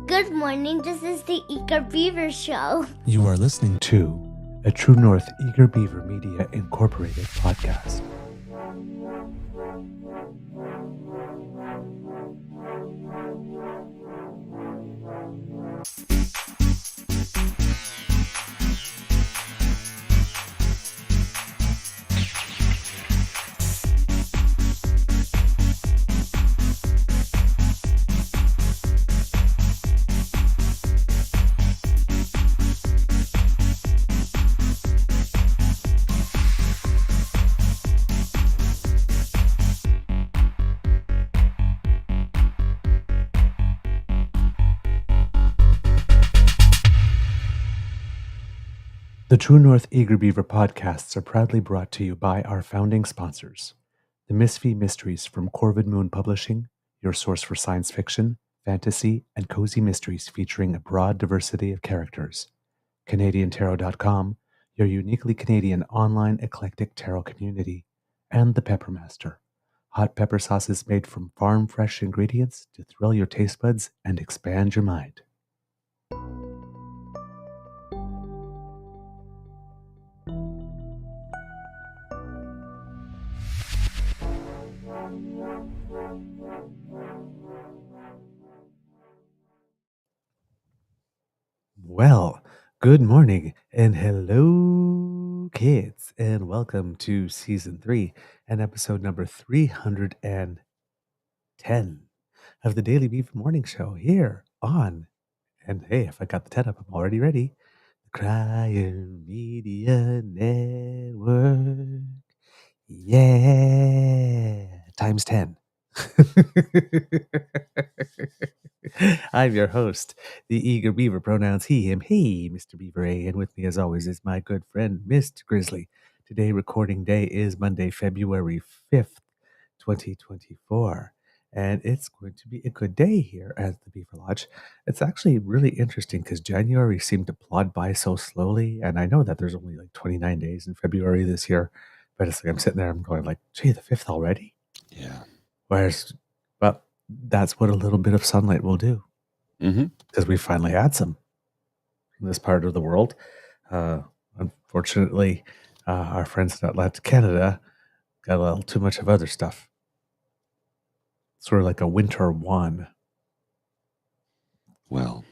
Good morning, this is the Eager Beaver Show. You are listening to a True North Eager Beaver Media Incorporated podcast. The True North Eager Beaver podcasts are proudly brought to you by our founding sponsors, the Misfit Mysteries from Corvid Moon Publishing, your source for science fiction, fantasy, and cozy mysteries featuring a broad diversity of characters, CanadianTarot.com, your uniquely Canadian online eclectic tarot community, and the Peppermaster, hot pepper sauces made from farm-fresh ingredients to thrill your taste buds and expand your mind. Well, good morning and hello, kids, and welcome to season 3 and episode number 310 of the Daily Beaver Morning Show here on, and hey, if I got the 10 up, I'm already ready, the Crier Media Network. Yeah, times 10. I'm your host, the Eager Beaver, pronouns he, him, hey, Mr. Beaver A, and with me as always is my good friend, Mr. Grizzly. Today, recording day is Monday, February 5th, 2024, and it's going to be a good day here at the Beaver Lodge. It's actually really interesting because January seemed to plod by so slowly, and I know that there's only like 29 days in February this year, but it's like I'm sitting there, I'm going like, gee, the 5th already? Yeah. Whereas, but that's what a little bit of sunlight will do. Because we finally had some in this part of the world. Unfortunately, our friends in Atlantic Canada got a little too much of other stuff. Sort of like a winter one. Well,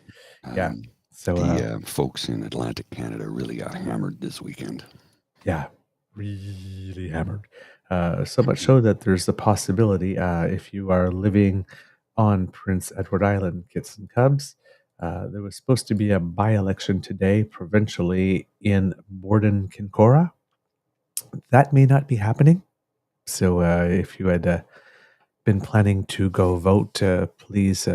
yeah. So the folks in Atlantic Canada really got hammered this weekend. Yeah, really hammered. So much so that there's the possibility, if you are living on Prince Edward Island, Kits and Cubs, there was supposed to be a by-election today provincially in Borden Kincora. That may not be happening. So if you had been planning to go vote, please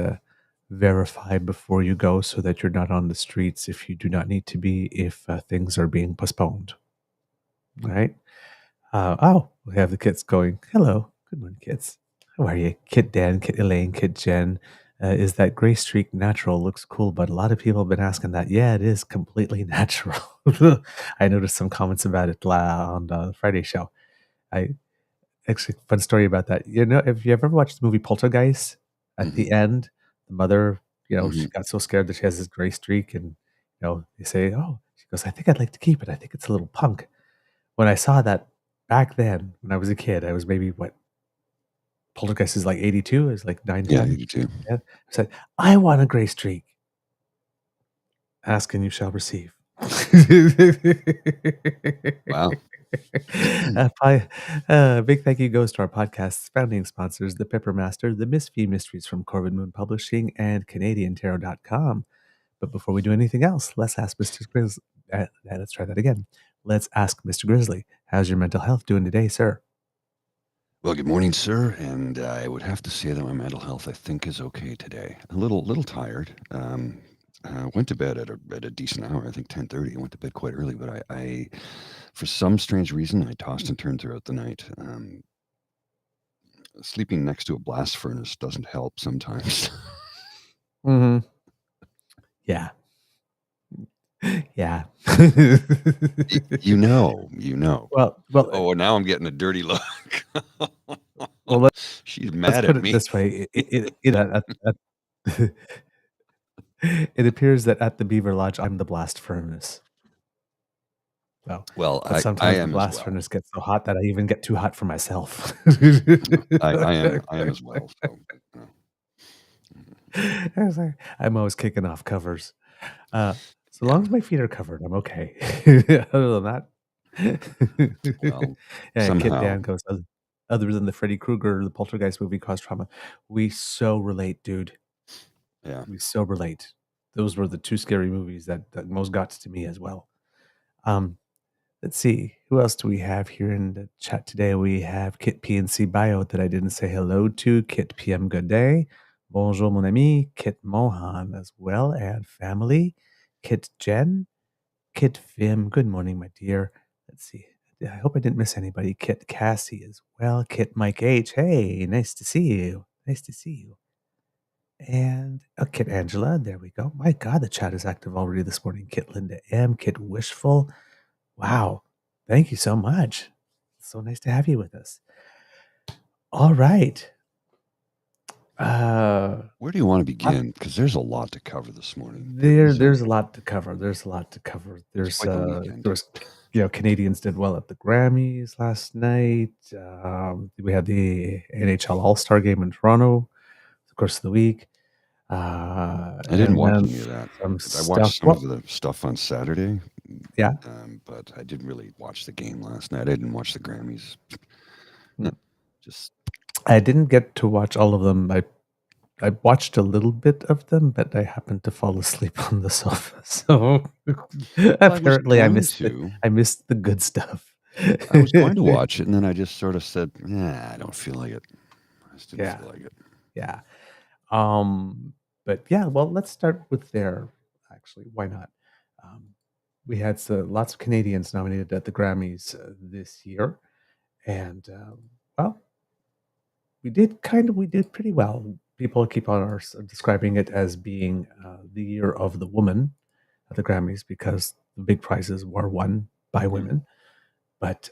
verify before you go so that you're not on the streets if you do not need to be, if things are being postponed. All right. We have the kids going, hello, good morning, kids. How are you? Kit Dan, Kit Elaine, Kit Jen. Is that gray streak natural? Looks cool, but a lot of people have been asking that. Yeah, it is completely natural. I noticed some comments about it on the Friday show. Actually, fun story about that. You know, if you ever watched the movie Poltergeist, at the end, the mother, she got so scared that she has this gray streak, and they say, "Oh," she goes, "I think I'd like to keep it. I think it's a little punk." When I saw that back then, when I was a kid, I was maybe what? Poltergeist is like 82, is like 9, 10. Yeah, 82. Yeah. I said, "I want a gray streak." Ask and you shall receive. Wow. Big thank you goes to our podcast's founding sponsors, the Peppermaster, the Misfit Mysteries from Corvid Moon Publishing, and CanadianTarot.com. But before we do anything else, let's ask Mr. Grizzly. Let's try that again. Let's ask Mr. Grizzly, how's your mental health doing today, sir? Well, good morning, sir. And I would have to say that my mental health, I think, is okay today. A little tired. Went to bed at a decent hour. I think 10:30. I went to bed quite early, but I for some strange reason, I tossed and turned throughout the night. Sleeping next to a blast furnace doesn't help sometimes. Mm-hmm. Yeah. Yeah. you know. Well. Oh, now I'm getting a dirty look. Well, she's mad let's put at it me. this way. It appears that at the Beaver Lodge, I'm the blast furnace. So, Well, but I sometimes the am as blast well. furnace gets so hot that I even get too hot for myself. I am as well. So, I'm always kicking off covers. So long yeah. as my feet are covered, I'm okay. Other than that, Well, yeah, Kit somehow, Dan goes, other than the Freddy Krueger, the Poltergeist movie caused trauma. We so relate, dude. yeah. We so relate. Those were the two scary movies that most got to me as well. Um, let's see. Who else do we have here in the chat today? We have Kit PNC Bio that I didn't say hello to. Kit PM Good Day. Bonjour, mon ami. Kit Mohan as well. And family. Kit Jen. Kit Vim. Good morning, my dear. Let's see. I hope I didn't miss anybody. Kit Cassie as well. Kit Mike H. Hey, nice to see you. Nice to see you. And Kit Angela. There we go. My God, the chat is active already this morning. Kit Linda M. Kit Wishful. Wow. Thank you so much. It's so nice to have you with us. All right. Where do you want to begin? Because there's a lot to cover this morning. There's a lot to cover. There's quite the weekend. There was, Canadians did well at the Grammys last night. We had the NHL All-Star game in Toronto, of course, of the week. I didn't watch any of that. I watched some of the stuff on Saturday. Yeah. But I didn't really watch the game last night. I didn't watch the Grammys. I didn't get to watch all of them. I watched a little bit of them, but I happened to fall asleep on the sofa. So apparently I missed the good stuff. I was going to watch it, and then I just sort of said, I don't feel like it. I just didn't feel like it. Yeah. But yeah, well, let's start with there. Actually, why not? We had lots of Canadians nominated at the Grammys this year, and well, we did pretty well. People keep on describing it as being the year of the woman at the Grammys because the big prizes were won by women. But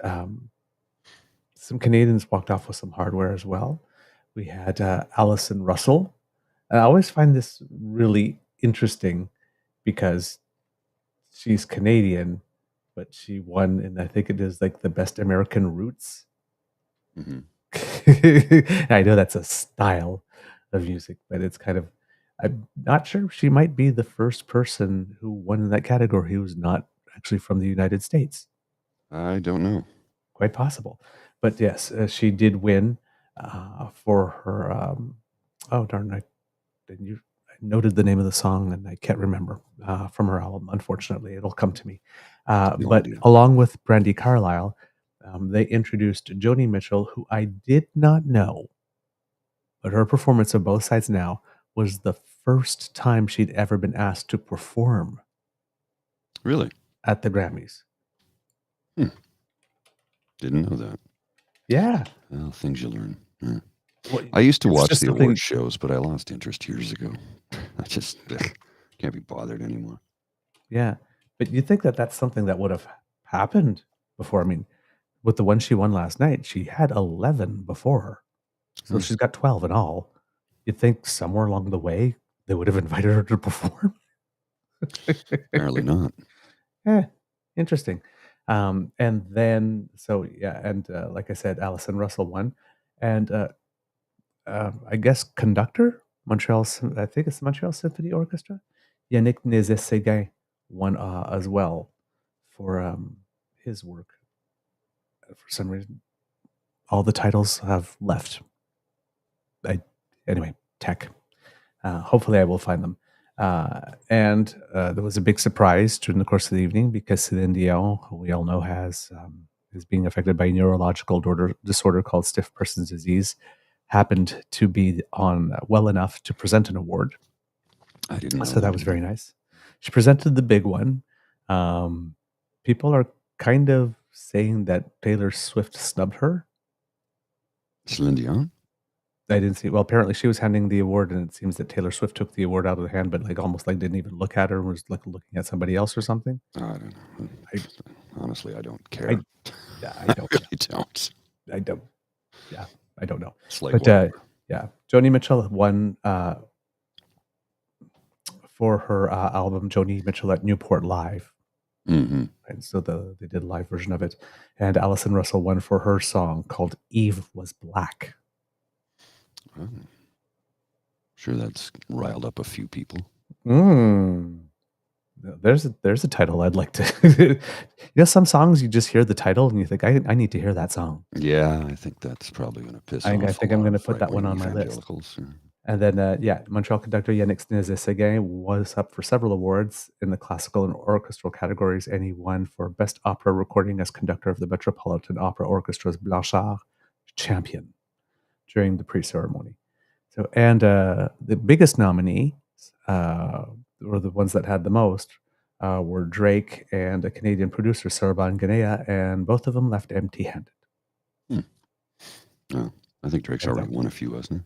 some Canadians walked off with some hardware as well. We had Alison Russell. I always find this really interesting because she's Canadian, but she won, and I think it is like the best American roots. Mm-hmm. I know that's a style of music, but it's kind of, I'm not sure she might be the first person who won in that category who's not actually from the United States. I don't know. Quite possible. But yes, she did win for her. Oh, darn, I noted the name of the song and I can't remember from her album. Unfortunately, it'll come to me. But along with Brandi Carlile, they introduced Joni Mitchell, who I did not know, but her performance of Both Sides Now was the first time she'd ever been asked to perform. Really? At the Grammys. Didn't know that. Yeah. Well, things you learn. Yeah. Well, I used to watch the award shows, but I lost interest years ago. I just can't be bothered anymore. Yeah. But you think that that's something that would have happened before? I mean, with the one she won last night, she had 11 before her. So she's got 12 in all. You'd think somewhere along the way they would have invited her to perform. Apparently not. Interesting. And then, like I said, Alison Russell won. And I guess conductor, I think it's the Montreal Symphony Orchestra. Yannick Nézet-Séguin won as well for his work. For some reason, all the titles have left. Anyway, tech. Hopefully I will find them. And there was a big surprise during the course of the evening because Celine Dion, who we all know is being affected by a neurological disorder called stiff person's disease, happened to be on well enough to present an award. I didn't know. So that was very nice. She presented the big one. People are kind of saying that Taylor Swift snubbed her. Celine Dion? I didn't see. Well, apparently she was handing the award, and it seems that Taylor Swift took the award out of the hand, but almost didn't even look at her, and was looking at somebody else or something. I don't know. Honestly, I don't care. I don't. I really don't. I don't. Yeah, I don't know. It's like, but yeah, Joni Mitchell won for her album Joni Mitchell at Newport Live. Mm-hmm. And so they did a live version of it. And Alison Russell won for her song called Eve Was Black. Oh. Sure, that's riled up a few people. There's a title I'd like to. Some songs you just hear the title and you think I need to hear that song. Yeah, I think that's probably going to piss off. I think I'm going to put that one on my list. And then, Montreal conductor Yannick Nézet-Séguin was up for several awards in the classical and orchestral categories, and he won for Best Opera Recording as conductor of the Metropolitan Opera Orchestra's Blanchard Champion during the pre-ceremony. So, and the biggest nominees, or the ones that had the most, were Drake and a Canadian producer, Sarban Ganea, and both of them left empty-handed. Oh, I think Drake's already won a few, hasn't he?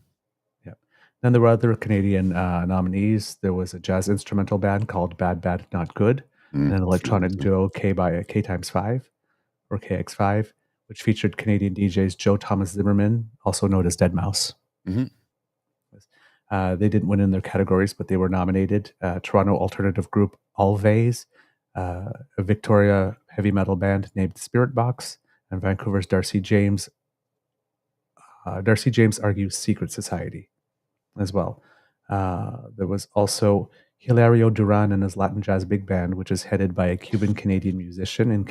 Then there were other Canadian nominees. There was a jazz instrumental band called Bad Bad Not Good, and an electronic duo K times 5, or KX5, which featured Canadian DJs Joe Thomas Zimmerman, also known as Deadmau5. Mm-hmm. They didn't win in their categories, but they were nominated. Toronto alternative group Always, a Victoria heavy metal band named Spirit Box, and Vancouver's Darcy James Argues Secret Society as well. There was also Hilario Duran and his Latin Jazz Big Band, which is headed by a Cuban-Canadian musician and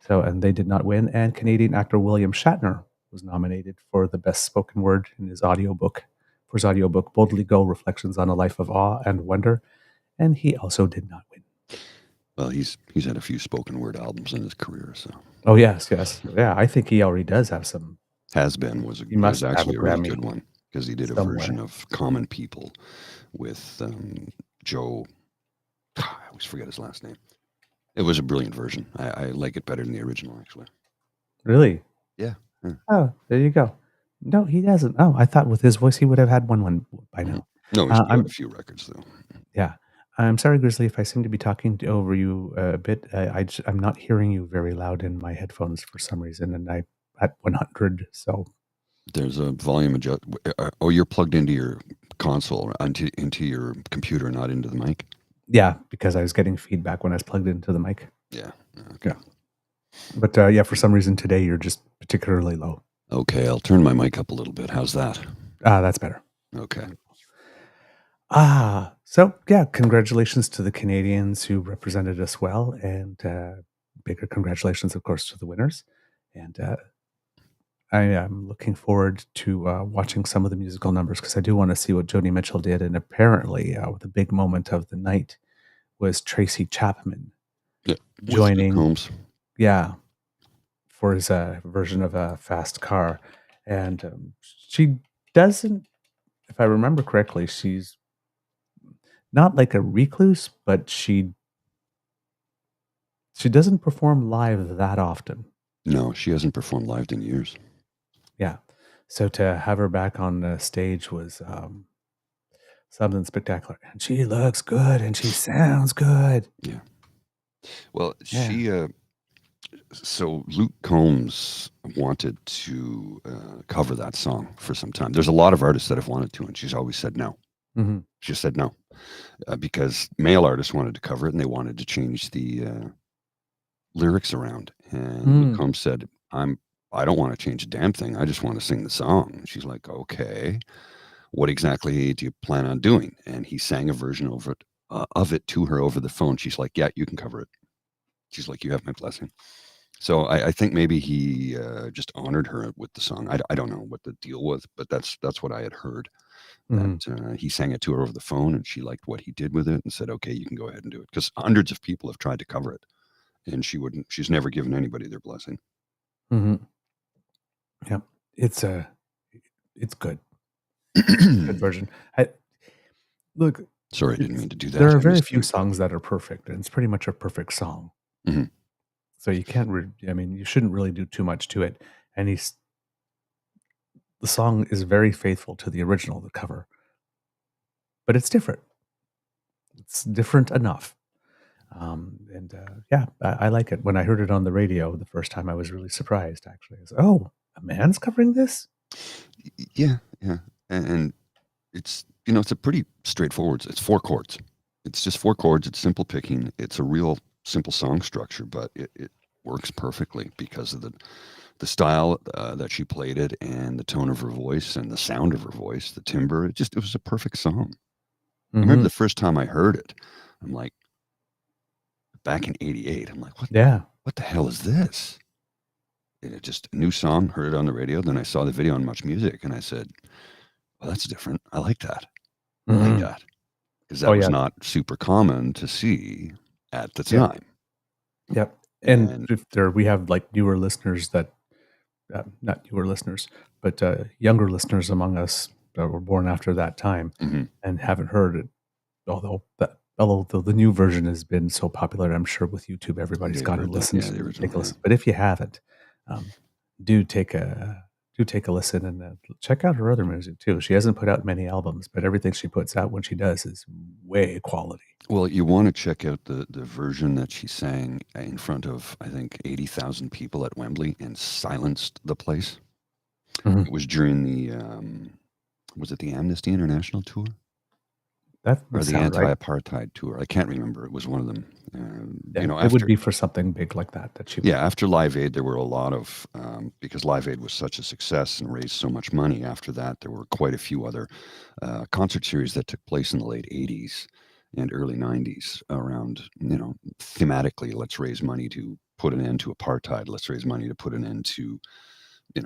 and they did not win. And Canadian actor William Shatner was nominated for the best spoken word in his audiobook, Boldly Go, Reflections on a Life of Awe and Wonder, and he also did not win. Well, he's had a few spoken word albums in his career, so. Oh yes. Yeah, I think he already does have some. Has Been was actually a really good one, because he did a version of Common People with Joe. I always forget his last name. It was a brilliant version. I like it better than the original, actually. Really? Yeah. Oh, there you go. No, he doesn't. Oh, I thought with his voice he would have had one by now. No, he's got a few records, though. Yeah. I'm sorry, Grizzly, if I seem to be talking over you a bit. I'm not hearing you very loud in my headphones for some reason, and I'm at 100, so... There's a volume adjust. Oh, you're plugged into your console, into your computer, not into the mic? Yeah, because I was getting feedback when I was plugged into the mic. Yeah. Okay. Yeah. But for some reason today you're just particularly low. Okay, I'll turn my mic up a little bit. How's that? That's better. Okay. So yeah, congratulations to the Canadians who represented us well, and bigger congratulations, of course, to the winners. And I am looking forward to watching some of the musical numbers, because I do want to see what Joni Mitchell did. And apparently, the big moment of the night was Tracy Chapman joining Holmes. Yeah, for his version of a Fast Car. And she doesn't, if I remember correctly, she's not like a recluse, but she doesn't perform live that often. No, she hasn't performed live in years. Yeah. So to have her back on the stage was something spectacular. And she looks good and she sounds good. Yeah. Well, so Luke Combs wanted to cover that song for some time. There's a lot of artists that have wanted to, and she's always said no. Mm-hmm. She said no because male artists wanted to cover it, and they wanted to change the lyrics around. And Luke Combs said, I don't want to change a damn thing. I just want to sing the song. And she's like, okay, what exactly do you plan on doing? And he sang a version of it to her over the phone. She's like, yeah, you can cover it. She's like, you have my blessing. So I think maybe he just honored her with the song. I don't know what the deal was, but that's what I had heard. That he sang it to her over the phone, and she liked what he did with it and said, okay, you can go ahead and do it. Because hundreds of people have tried to cover it, and she's never given anybody their blessing. Mm-hmm. Yeah, it's good. Good version. Look, sorry, I didn't mean to do that. There are very few songs that are perfect, and it's pretty much a perfect song. Mm-hmm. So you can't. You shouldn't really do too much to it. And the song is very faithful to the original, the cover, but it's different. It's different enough. I like it. When I heard it on the radio the first time, I was really surprised. Actually, I was, oh, a man's covering this? Yeah, and it's it's a pretty straightforward. It's 4 chords. It's just 4 chords. It's simple picking. It's a real simple song structure, but it works perfectly because of the style that she played it, and the tone of her voice, and the sound of her voice, the timbre. It was a perfect song. I remember the first time I heard it, I'm like, back in '88, I'm like, what the hell is this? And it just a new song, heard it on the radio. Then I saw the video on Much Music, and I said, well, that's different. I like that. I like that. Because that was not super common to see at the time. Yep. And if we have like newer listeners that, not newer listeners, but younger listeners among us that were born after that time and haven't heard it. Although the new version has been so popular, I'm sure with YouTube everybody's got to listen to it. Take a listen. But if you haven't, do take a listen and check out her other music too. She hasn't put out many albums, but everything she puts out when she does is way quality. Well, you want to check out the version that she sang in front of, I think, 80,000 people at Wembley and silenced the place. It was during the, was it the Amnesty International tour? Or the anti-apartheid tour. I can't remember. It was one of them. It would be for something big like that she. Yeah, after Live Aid, there were a lot of because Live Aid was such a success and raised so much money. After that, there were quite a few other concert series that took place in the late '80s and early '90s around, thematically. Let's raise money to put an end to apartheid. Let's raise money to put an end to,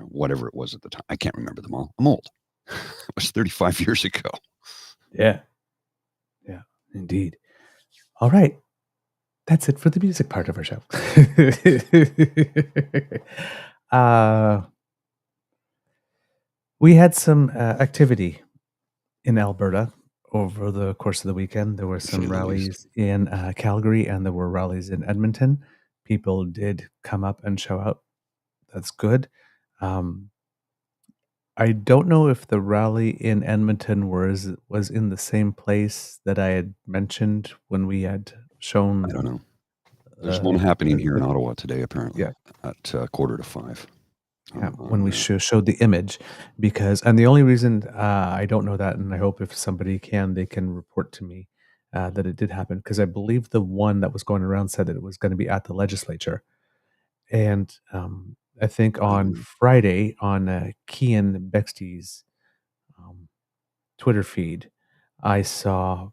whatever it was at the time. I can't remember them all. I'm old. It was 35 years ago. Yeah. Yeah, indeed. All right. That's it for the music part of our show. We had some activity in Alberta over the course of the weekend. There were some rallies in Calgary, and there were rallies in Edmonton. People did come up and show out. That's good. I don't know if the rally in Edmonton was in the same place that I had mentioned when we had shown. I don't know. There's one happening here in Ottawa today, apparently, at 4:45. Yeah, when we showed the image, and the only reason I don't know that, and I hope if somebody they can report to me that it did happen, because I believe the one that was going around said that it was going to be at the legislature, and I think on Friday on Kian Bexty's Twitter feed, I saw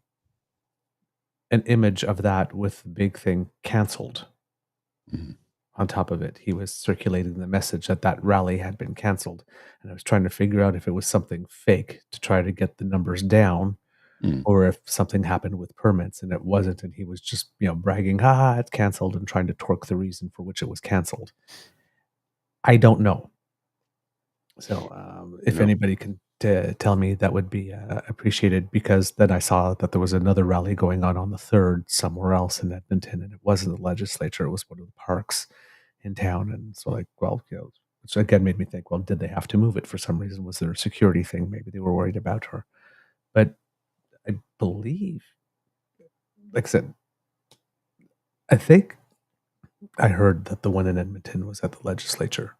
an image of that with the big thing canceled. On top of it, he was circulating the message that rally had been canceled, and I was trying to figure out if it was something fake to try to get the numbers down, or if something happened with permits, and it wasn't, and he was just bragging, it's canceled, and trying to torque the reason for which it was canceled. I don't know. So if anybody can tell me, that would be appreciated, because then I saw that there was another rally going on the 3rd somewhere else in Edmonton, and it wasn't the legislature, it was one of the parks in town. And so which again made me think, well, did they have to move it for some reason? Was there a security thing? Maybe they were worried about her. But I believe, like I said, I think I heard that the one in Edmonton was at the legislature.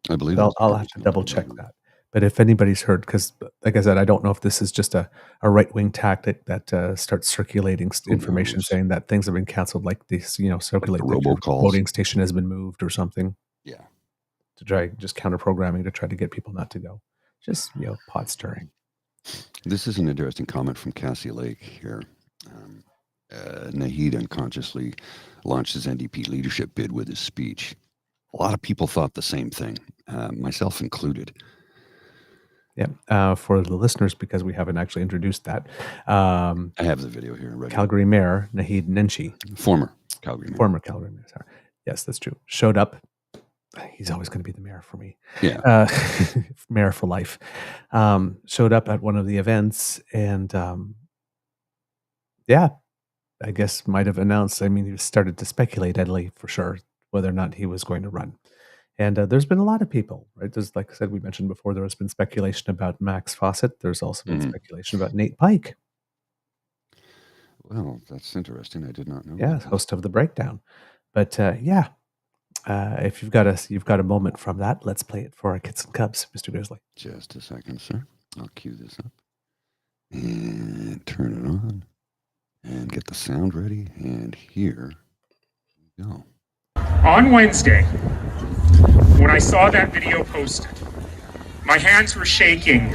I believe I'll have to double check that. But if anybody's heard, because like I said, I don't know if this is just a right-wing tactic that starts circulating information saying that things have been canceled, like this, circulate like that your voting station has been moved or something. Yeah. To try just counter-programming to try to get people not to go. Just, pot stirring. This is an interesting comment from Cassie Lake here. Naheed unconsciously launched his NDP leadership bid with his speech. A lot of people thought the same thing, myself included. Yeah, for the listeners, because we haven't actually introduced that. I have the video here. Calgary Mayor Naheed Nenshi. Former Calgary Mayor. Sorry. Yes, that's true. Showed up. He's always going to be the mayor for me. Yeah. Mayor for life. Showed up at one of the events and, I guess might have announced, he started to speculate, Edley, for sure, whether or not he was going to run. And there's been a lot of people, right? There's, like I said, we mentioned before, there has been speculation about Max Fawcett. There's also been speculation about Nate Pike. Well, that's interesting. I did not know. Yeah, host of The Breakdown. But if you've got a moment from that, let's play it for our kids and cubs, Mr. Grizzly. Just a second, sir. I'll cue this up. and turn it on and get the sound ready. And here we go. On Wednesday, when I saw that video posted, my hands were shaking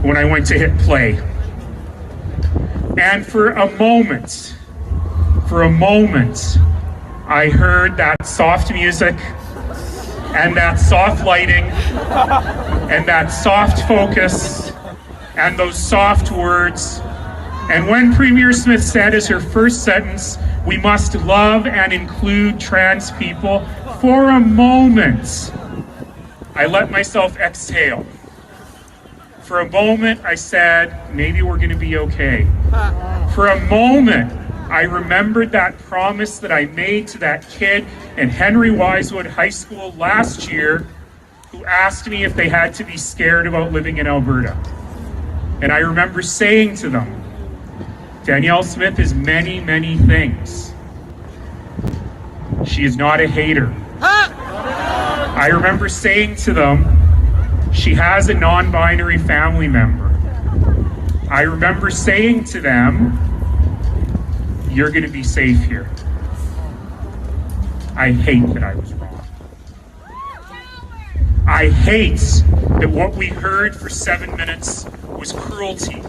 when I went to hit play. And for a moment, I heard that soft music and that soft lighting and that soft focus and those soft words. And when Premier Smith said as her first sentence, "We must love and include trans people," for a moment, I let myself exhale. For a moment, I said, maybe we're going to be okay. For a moment, I remembered that promise that I made to that kid in Henry Wisewood High School last year who asked me if they had to be scared about living in Alberta. And I remember saying to them, Danielle Smith is many, many things. She is not a hater. I remember saying to them, she has a non-binary family member. I remember saying to them, you're going to be safe here. I hate that I was wrong. I hate that what we heard for 7 minutes was cruelty.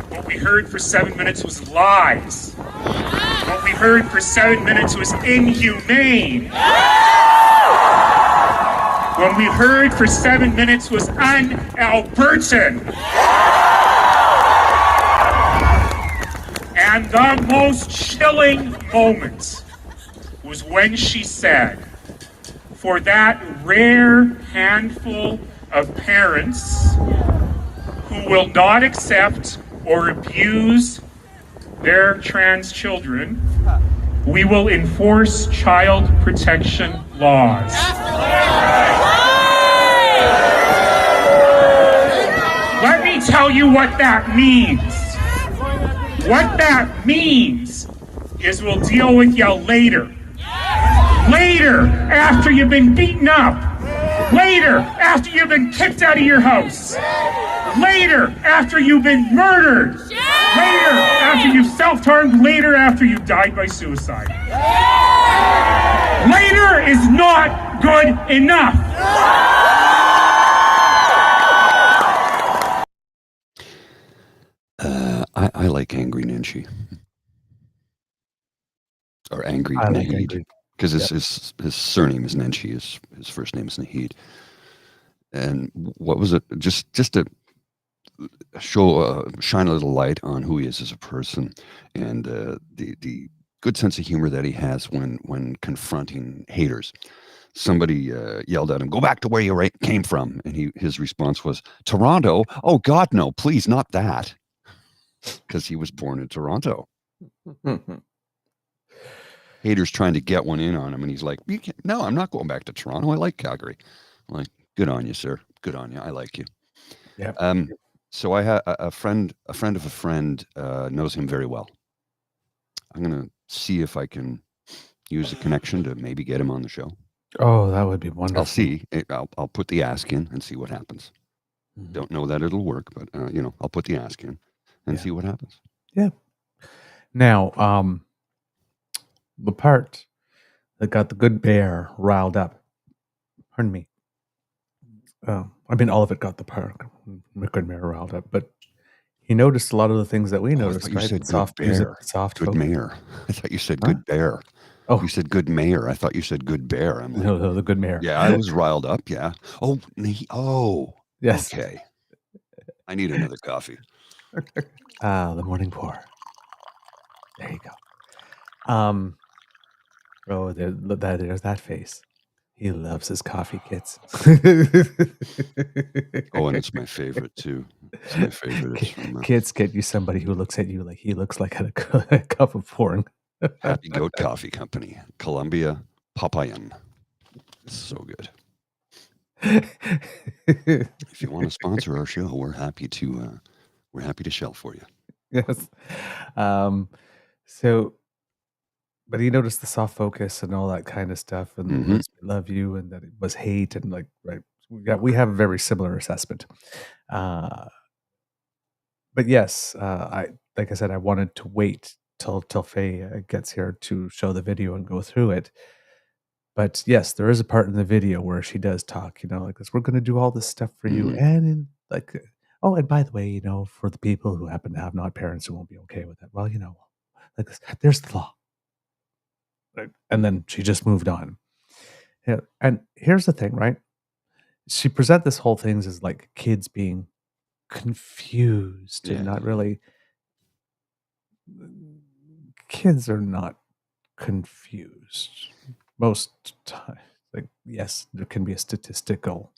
What we heard for 7 minutes was lies. What we heard for 7 minutes was inhumane. What we heard for 7 minutes was un-Albertan. And the most chilling moment was when she said, for that rare handful of parents who will not accept or abuse their trans children, we will enforce child protection laws. Let me tell you what that means. What that means is we'll deal with you later. Later, after you've been beaten up. Later, after you've been kicked out of your house. Later, after you've been murdered. Later, after you've self-harmed. Later, after you've died by suicide. Later is not good enough. I like Angry Nenshi. Or Angry I like Nahid. Angry. Because his surname is Nenshi, his first name is Nahid. And what was it? Just to shine a little light on who he is as a person, and the good sense of humor that he has when confronting haters. Somebody yelled at him, "Go back to where you came from," and his response was, "Toronto? Oh God, no! Please, not that," because he was born in Toronto. Haters trying to get one in on him, and he's like, "No, I'm not going back to Toronto. I like Calgary." I'm like, good on you, sir. Good on you. I like you. Yeah. So I had a friend of a friend knows him very well. I'm gonna see if I can use a connection to maybe get him on the show. Oh, that would be wonderful. I'll see. I'll put the ask in and see what happens. Mhm. Don't know that it'll work, but I'll put the ask in and see what happens. Yeah. Now, the part that got the good bear riled up. Pardon me. I mean, all of it got the good bear riled up, but he noticed a lot of the things that we noticed. I thought you said soft good music, bear. soft Good focus. mayor. I thought you said good bear. Oh, You said good mayor. I thought you said good bear. I'm like, no, the good mayor. yeah, I was riled up. Yeah. Oh. Yes. Okay. I need another coffee. The morning pour. There you go. Oh, there's that face. He loves his coffee kits. Oh, and it's my favorite too. It's my favorite. It's from Kids, get you somebody who looks at you like he looks like a cup of porn. Happy Goat Coffee Company, Columbia, Papayan. It's so good. If you want to sponsor our show, we're happy to shell for you. Yes. But he noticed the soft focus and all that kind of stuff, and the words "we love you," and that it was hate, and like, right, we have a very similar assessment. But but yes, like I said, I wanted to wait till Faye gets here to show the video and go through it. But yes, there is a part in the video where she does talk, like this, we're going to do all this stuff for you. Mhm. And oh, and by the way, for the people who happen to have not parents who won't be okay with it, well, like this, there's the law. Right? And then she just moved on. Yeah. And here's the thing, right? She present this whole thing as like kids being confused and Yeah. not really. Kids are not confused most times. Like, yes, there can be a statistical,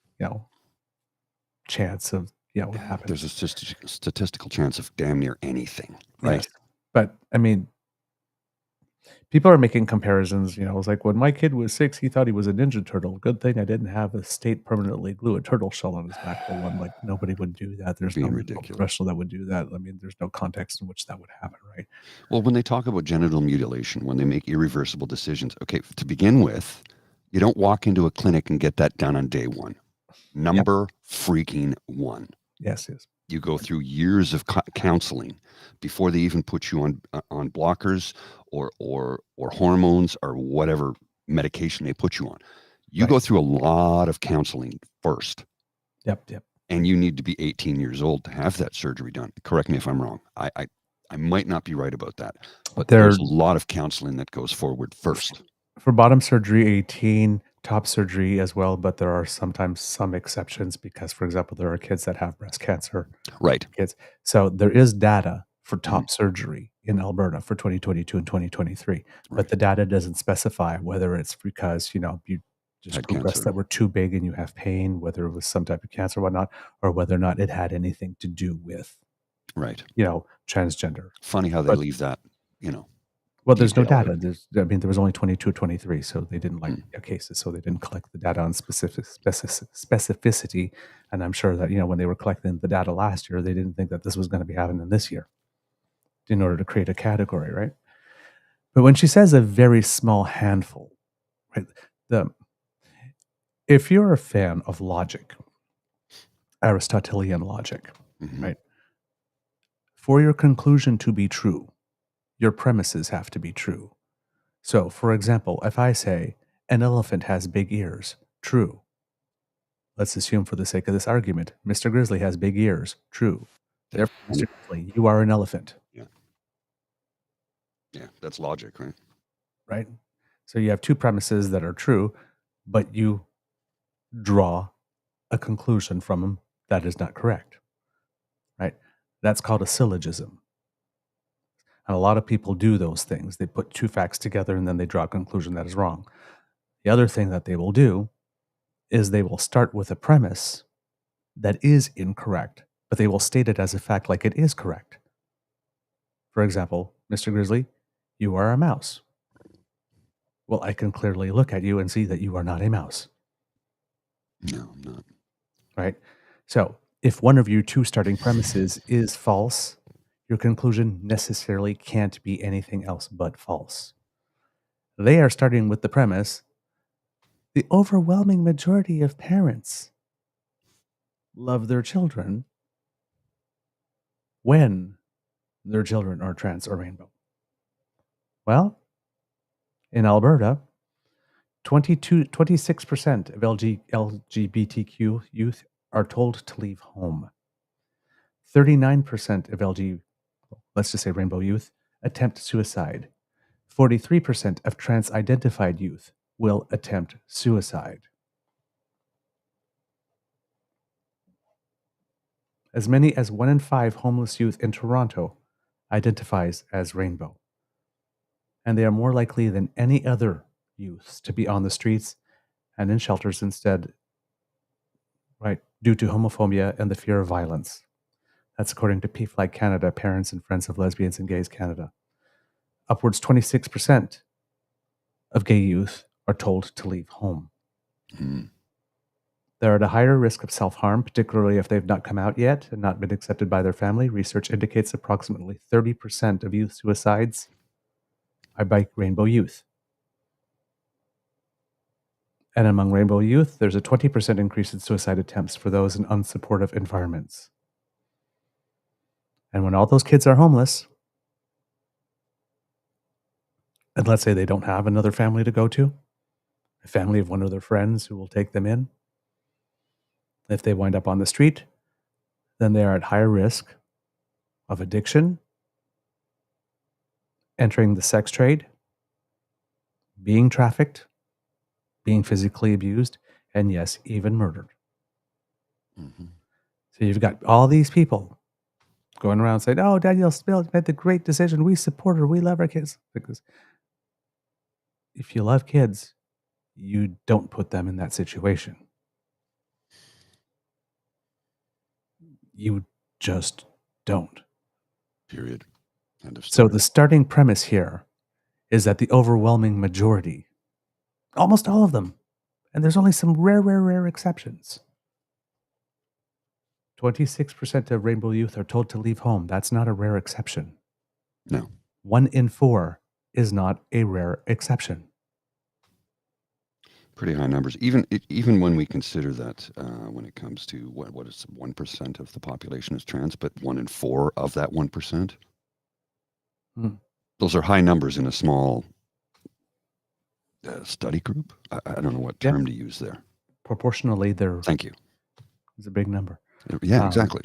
chance of what happens. There's a statistical chance of damn near anything, right? Yes. But I mean, people are making comparisons. It's like when my kid was 6, he thought he was a Ninja Turtle. Good thing I didn't have a state permanently glue a turtle shell on his back for one. Like, nobody would do that. There's Being no ridiculous. professional that would do that. I mean, there's no context in which that would happen, right? Well, when they talk about genital mutilation, when they make irreversible decisions, okay, to begin with, you don't walk into a clinic and get that done on day one. Number freaking one. Yes. You go through years of counseling before they even put you on blockers or hormones or whatever medication they put you on. You go through a lot of counseling first. Yep. And you need to be 18 years old to have that surgery done. Correct me if I'm wrong. I might not be right about that, but there's a lot of counseling that goes forward first. For bottom surgery, 18, top surgery as well, but there are sometimes some exceptions because, for example, there are kids that have breast cancer. Right. Kids. So there is data for top surgery in Alberta for 2022 and 2023, Right. but the data doesn't specify whether it's because, you just Had breasts cancer. that were too big and you have pain, whether it was some type of cancer or whatnot, or whether or not it had anything to do with, Right. transgender. Funny how they leave that, Well, there's no detail data. There was only 22 or 23, so they didn't cases, so they didn't collect the data on specificity. And I'm sure that, when they were collecting the data last year, they didn't think that this was going to be happening this year in order to create a category, right? But when she says a very small handful, right, if you're a fan of logic, Aristotelian logic, right, for your conclusion to be true, your premises have to be true. So, for example, if I say an elephant has big ears, true. Let's assume for the sake of this argument, Mr. Grizzly has big ears, true. Therefore, Mr. Grizzly, you are an elephant. Yeah, that's logic, right? Right? So you have two premises that are true, but you draw a conclusion from them that is not correct. Right? That's called a syllogism. And a lot of people do those things. They put two facts together and then they draw a conclusion that is wrong. The other thing that they will do is they will start with a premise that is incorrect, but they will state it as a fact like it is correct. For example, Mr. Grizzly, you are a mouse. Well, I can clearly look at you and see that you are not a mouse. No, I'm not. Right? So if one of your two starting premises is false, your conclusion necessarily can't be anything else but false. They are starting with the premise, the overwhelming majority of parents love their children when their children are trans or rainbow. Well, in Alberta, 26% of LGBTQ youth are told to leave home. 39% of let's just say rainbow youth, attempt suicide. 43% of trans-identified youth will attempt suicide. As many as 1 in 5 homeless youth in Toronto identifies as rainbow. And they are more likely than any other youths to be on the streets and in shelters instead, right, due to homophobia and the fear of violence. That's according to PFLAG Canada, Parents and Friends of Lesbians and Gays Canada. Upwards 26% of gay youth are told to leave home. They're at a higher risk of self-harm, particularly if they've not come out yet and not been accepted by their family. Research indicates approximately 30% of youth suicides are by rainbow youth. And among rainbow youth, there's a 20% increase in suicide attempts for those in unsupportive environments. And when all those kids are homeless, and let's say they don't have another family to go to, a family of one of their friends who will take them in, if they wind up on the street, then they are at higher risk of addiction, entering the sex trade, being trafficked, being physically abused, and yes, even murdered. Mm-hmm. So you've got all these people going around saying, "Oh, Danielle Spill made the great decision. We support her. We love our kids." Because if you love kids, you don't put them in that situation. You just don't. Period. End of So story. the starting premise here is that the overwhelming majority, almost all of them, and there's only some rare exceptions. 26% of Rainbow youth are told to leave home. That's not a rare exception. No. 1 in 4 is not a rare exception. Pretty high numbers. Even when we consider that when it comes to what is 1% of the population is trans, but 1 in 4 of that 1%. Those are high numbers in a small study group. I don't know what term to use there. Proportionally, Thank you. It's a big number. Yeah, exactly.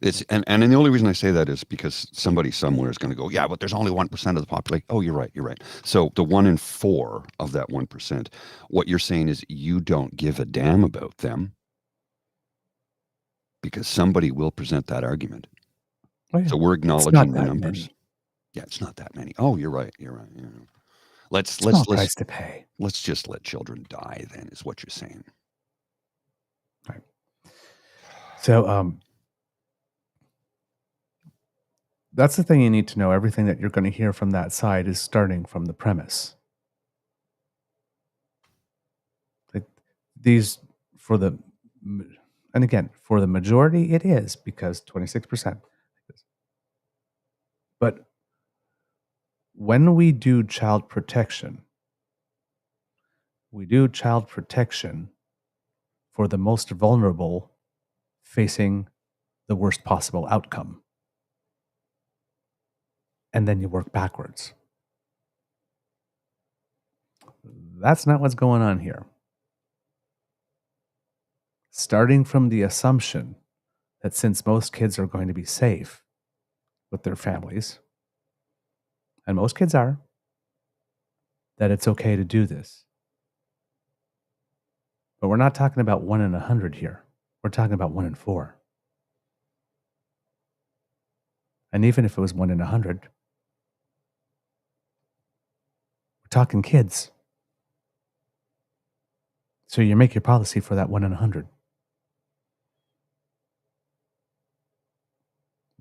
It's and the only reason I say that is because somebody somewhere is going to go, yeah, but there's only 1% of the population. Oh, you're right. So the 1 in 4 of that 1%, what you're saying is you don't give a damn about them because somebody will present that argument. Oh, yeah. So we're acknowledging the that numbers. many. Yeah, it's not that many. Oh, you're right. Yeah. Let's price to pay. Let's just let children die. Then is what you're saying. Right. So that's the thing you need to know. Everything that you're going to hear from that side is starting from the premise. These for the, and again, for the majority, it is because 26%. But when we do child protection, we do child protection for the most vulnerable facing the worst possible outcome. And then you work backwards. That's not what's going on here. Starting from the assumption that since most kids are going to be safe with their families, and most kids are, that it's okay to do this. But we're not talking about 1 in 100 here. We're talking about 1 in 4. And even if it was 1 in 100, we're talking kids. So you make your policy for that 1 in 100.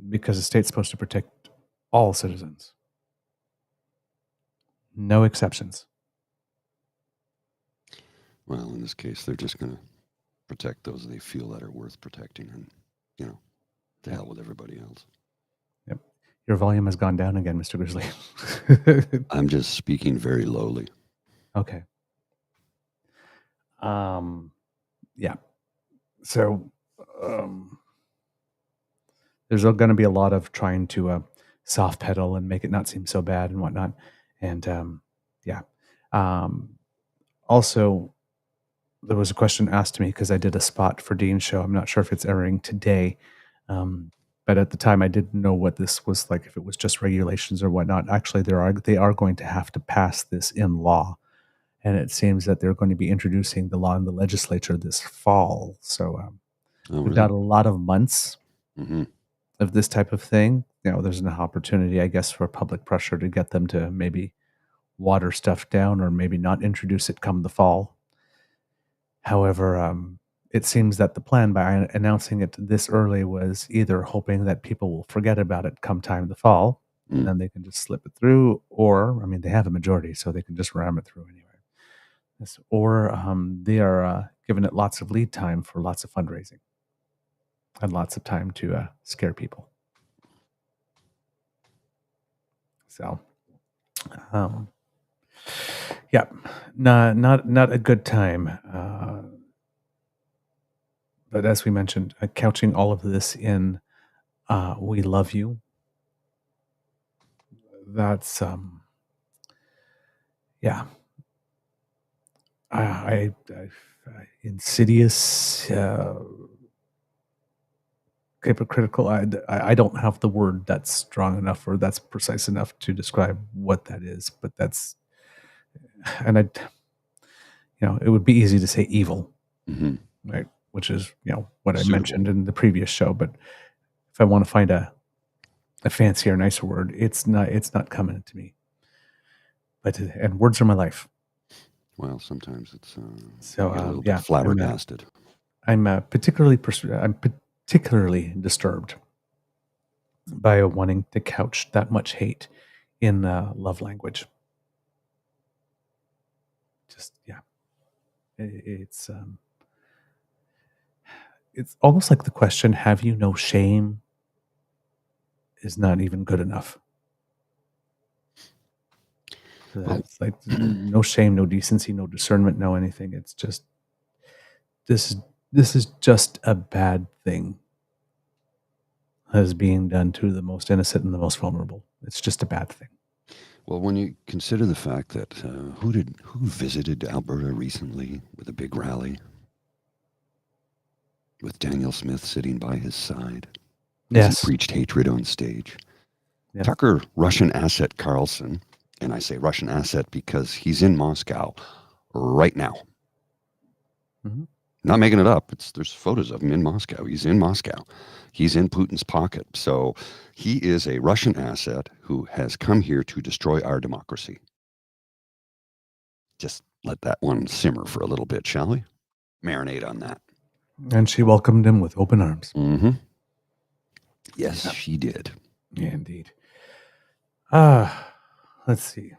Because the state's supposed to protect all citizens. No exceptions. Well, in this case, they're just going to protect those they feel that are worth protecting, and to hell with everybody else. Yep. Your volume has gone down again, Mr. Grizzly. I'm just speaking very lowly. Okay. Yeah. So there's going to be a lot of trying to soft pedal and make it not seem so bad and whatnot. And also, there was a question asked to me because I did a spot for Dean's show. I'm not sure if it's airing today. But at the time, I didn't know what this was like, if it was just regulations or whatnot. Actually, they are going to have to pass this in law. And it seems that they're going to be introducing the law in the legislature this fall. So we've got a lot of months of this type of thing. There's an opportunity, I guess, for public pressure to get them to maybe water stuff down or maybe not introduce it come the fall. However, it seems that the plan by announcing it this early was either hoping that people will forget about it come time the fall, and then they can just slip it through, or, I mean, they have a majority, so they can just ram it through anyway. Or they are giving it lots of lead time for lots of fundraising and lots of time to scare people. So, yeah, not a good time. But as we mentioned, couching all of this in "We love you" that's yeah. I insidious, hypocritical. I don't have the word that's strong enough or that's precise enough to describe what that is, but that's, and it would be easy to say evil, right? Which is, what I mentioned in the previous show. But if I want to find a fancier, nicer word, it's not coming to me. But and words are my life. Well, sometimes it's so a little bit flabbergasted. I'm particularly disturbed by wanting to couch that much hate in love language. Just it's almost like the question, "Have you no shame?" is not even good enough. It's like no shame, no decency, no discernment, no anything. It's just this is just a bad thing that is being done to the most innocent and the most vulnerable. It's just a bad thing. Well, when you consider the fact that who visited Alberta recently with a big rally with Daniel Smith sitting by his side, yes, he preached hatred on stage. Yep. Tucker Russian asset Carlson, and I say Russian asset because he's in Moscow right now. Mm-hmm. Not making it up. There's photos of him in Moscow. He's in Moscow. He's in Putin's pocket. So he is a Russian asset who has come here to destroy our democracy. Just let that one simmer for a little bit, shall we? Marinate on that. And she welcomed him with open arms. Mm-hmm. Yes, she did. Yeah, indeed. Let's see.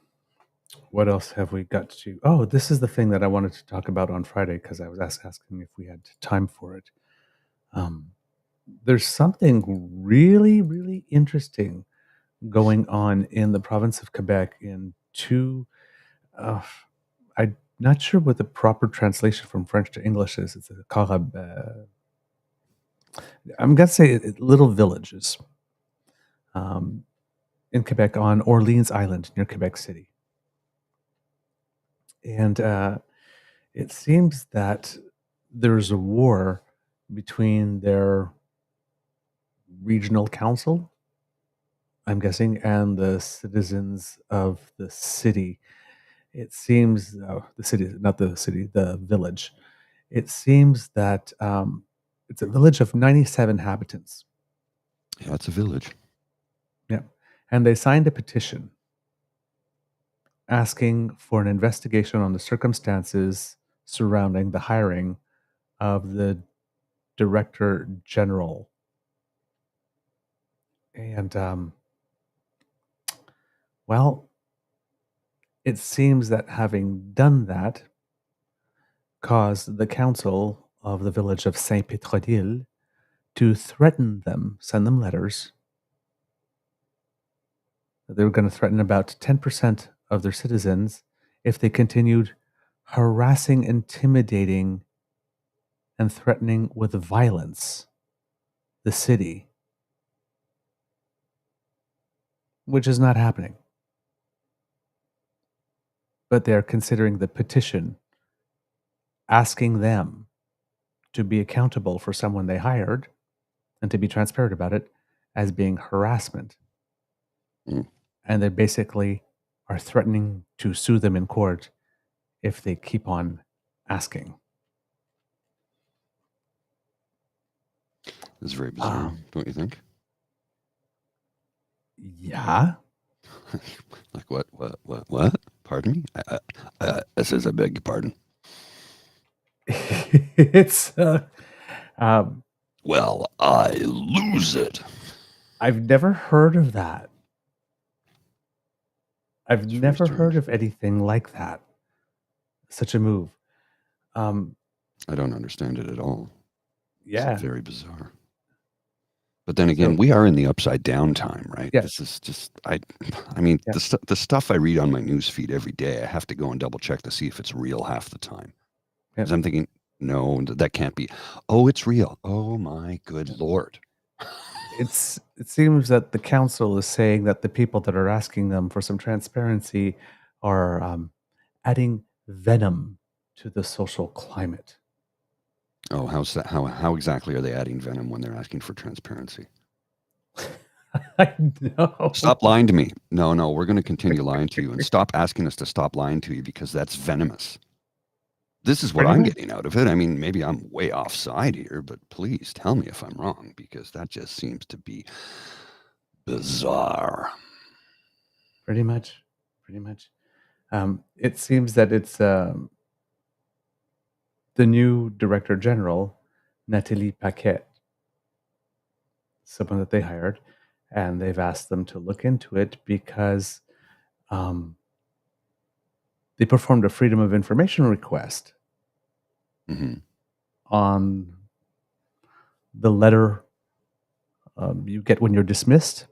What else have we got to? Oh, this is the thing that I wanted to talk about on Friday because I was asking if we had time for it. There's something really, really interesting going on in the province of Quebec in two. I'm not sure what the proper translation from French to English is. It's a I'm going to say little villages in Quebec on Orleans Island near Quebec City. And it seems that there's a war between their regional council, I'm guessing, and the citizens of the city. It seems, the village. It seems that it's a village of 97 inhabitants. Yeah, it's a village. Yeah. And they signed a petition asking for an investigation on the circumstances surrounding the hiring of the Director General. And, well, it seems that having done that caused the council of the village of Saint-Pétronille to threaten them, send them letters. They were going to threaten about 10% of their citizens if they continued harassing, intimidating, and threatening with violence the city, which is not happening. But they're considering the petition asking them to be accountable for someone they hired and to be transparent about it as being harassment. And they basically are threatening to sue them in court if they keep on asking. It's very bizarre, don't you think? Yeah. Like what? Pardon me? This is, I beg your pardon. It's well, I lose it. I've never heard of that. I've It's never very heard strange. of anything like that. Such a move. I don't understand it at all. Yeah. It's very bizarre. But then again, we are in the upside down time, right? Yes. This is just, I mean, Yeah. the stuff I read on my news feed every day, I have to go and double check to see if it's real half the time. Because I'm thinking, no, that can't be. Oh, it's real. Oh my good Lord. it seems that the council is saying that the people that are asking them for some transparency are adding venom to the social climate. Oh, how's that? How exactly are they adding venom when they're asking for transparency? I know. Stop lying to me. No, we're going to continue lying to you, and stop asking us to stop lying to you, because that's venomous. This is what Pretty I'm much. getting out of it. I mean, maybe I'm way offside here, but please tell me if I'm wrong, because that just seems to be bizarre. Pretty much. It seems that it's the new Director General, Nathalie Paquet, someone that they hired, and they've asked them to look into it because they performed a Freedom of Information request on the letter you get when you're dismissed.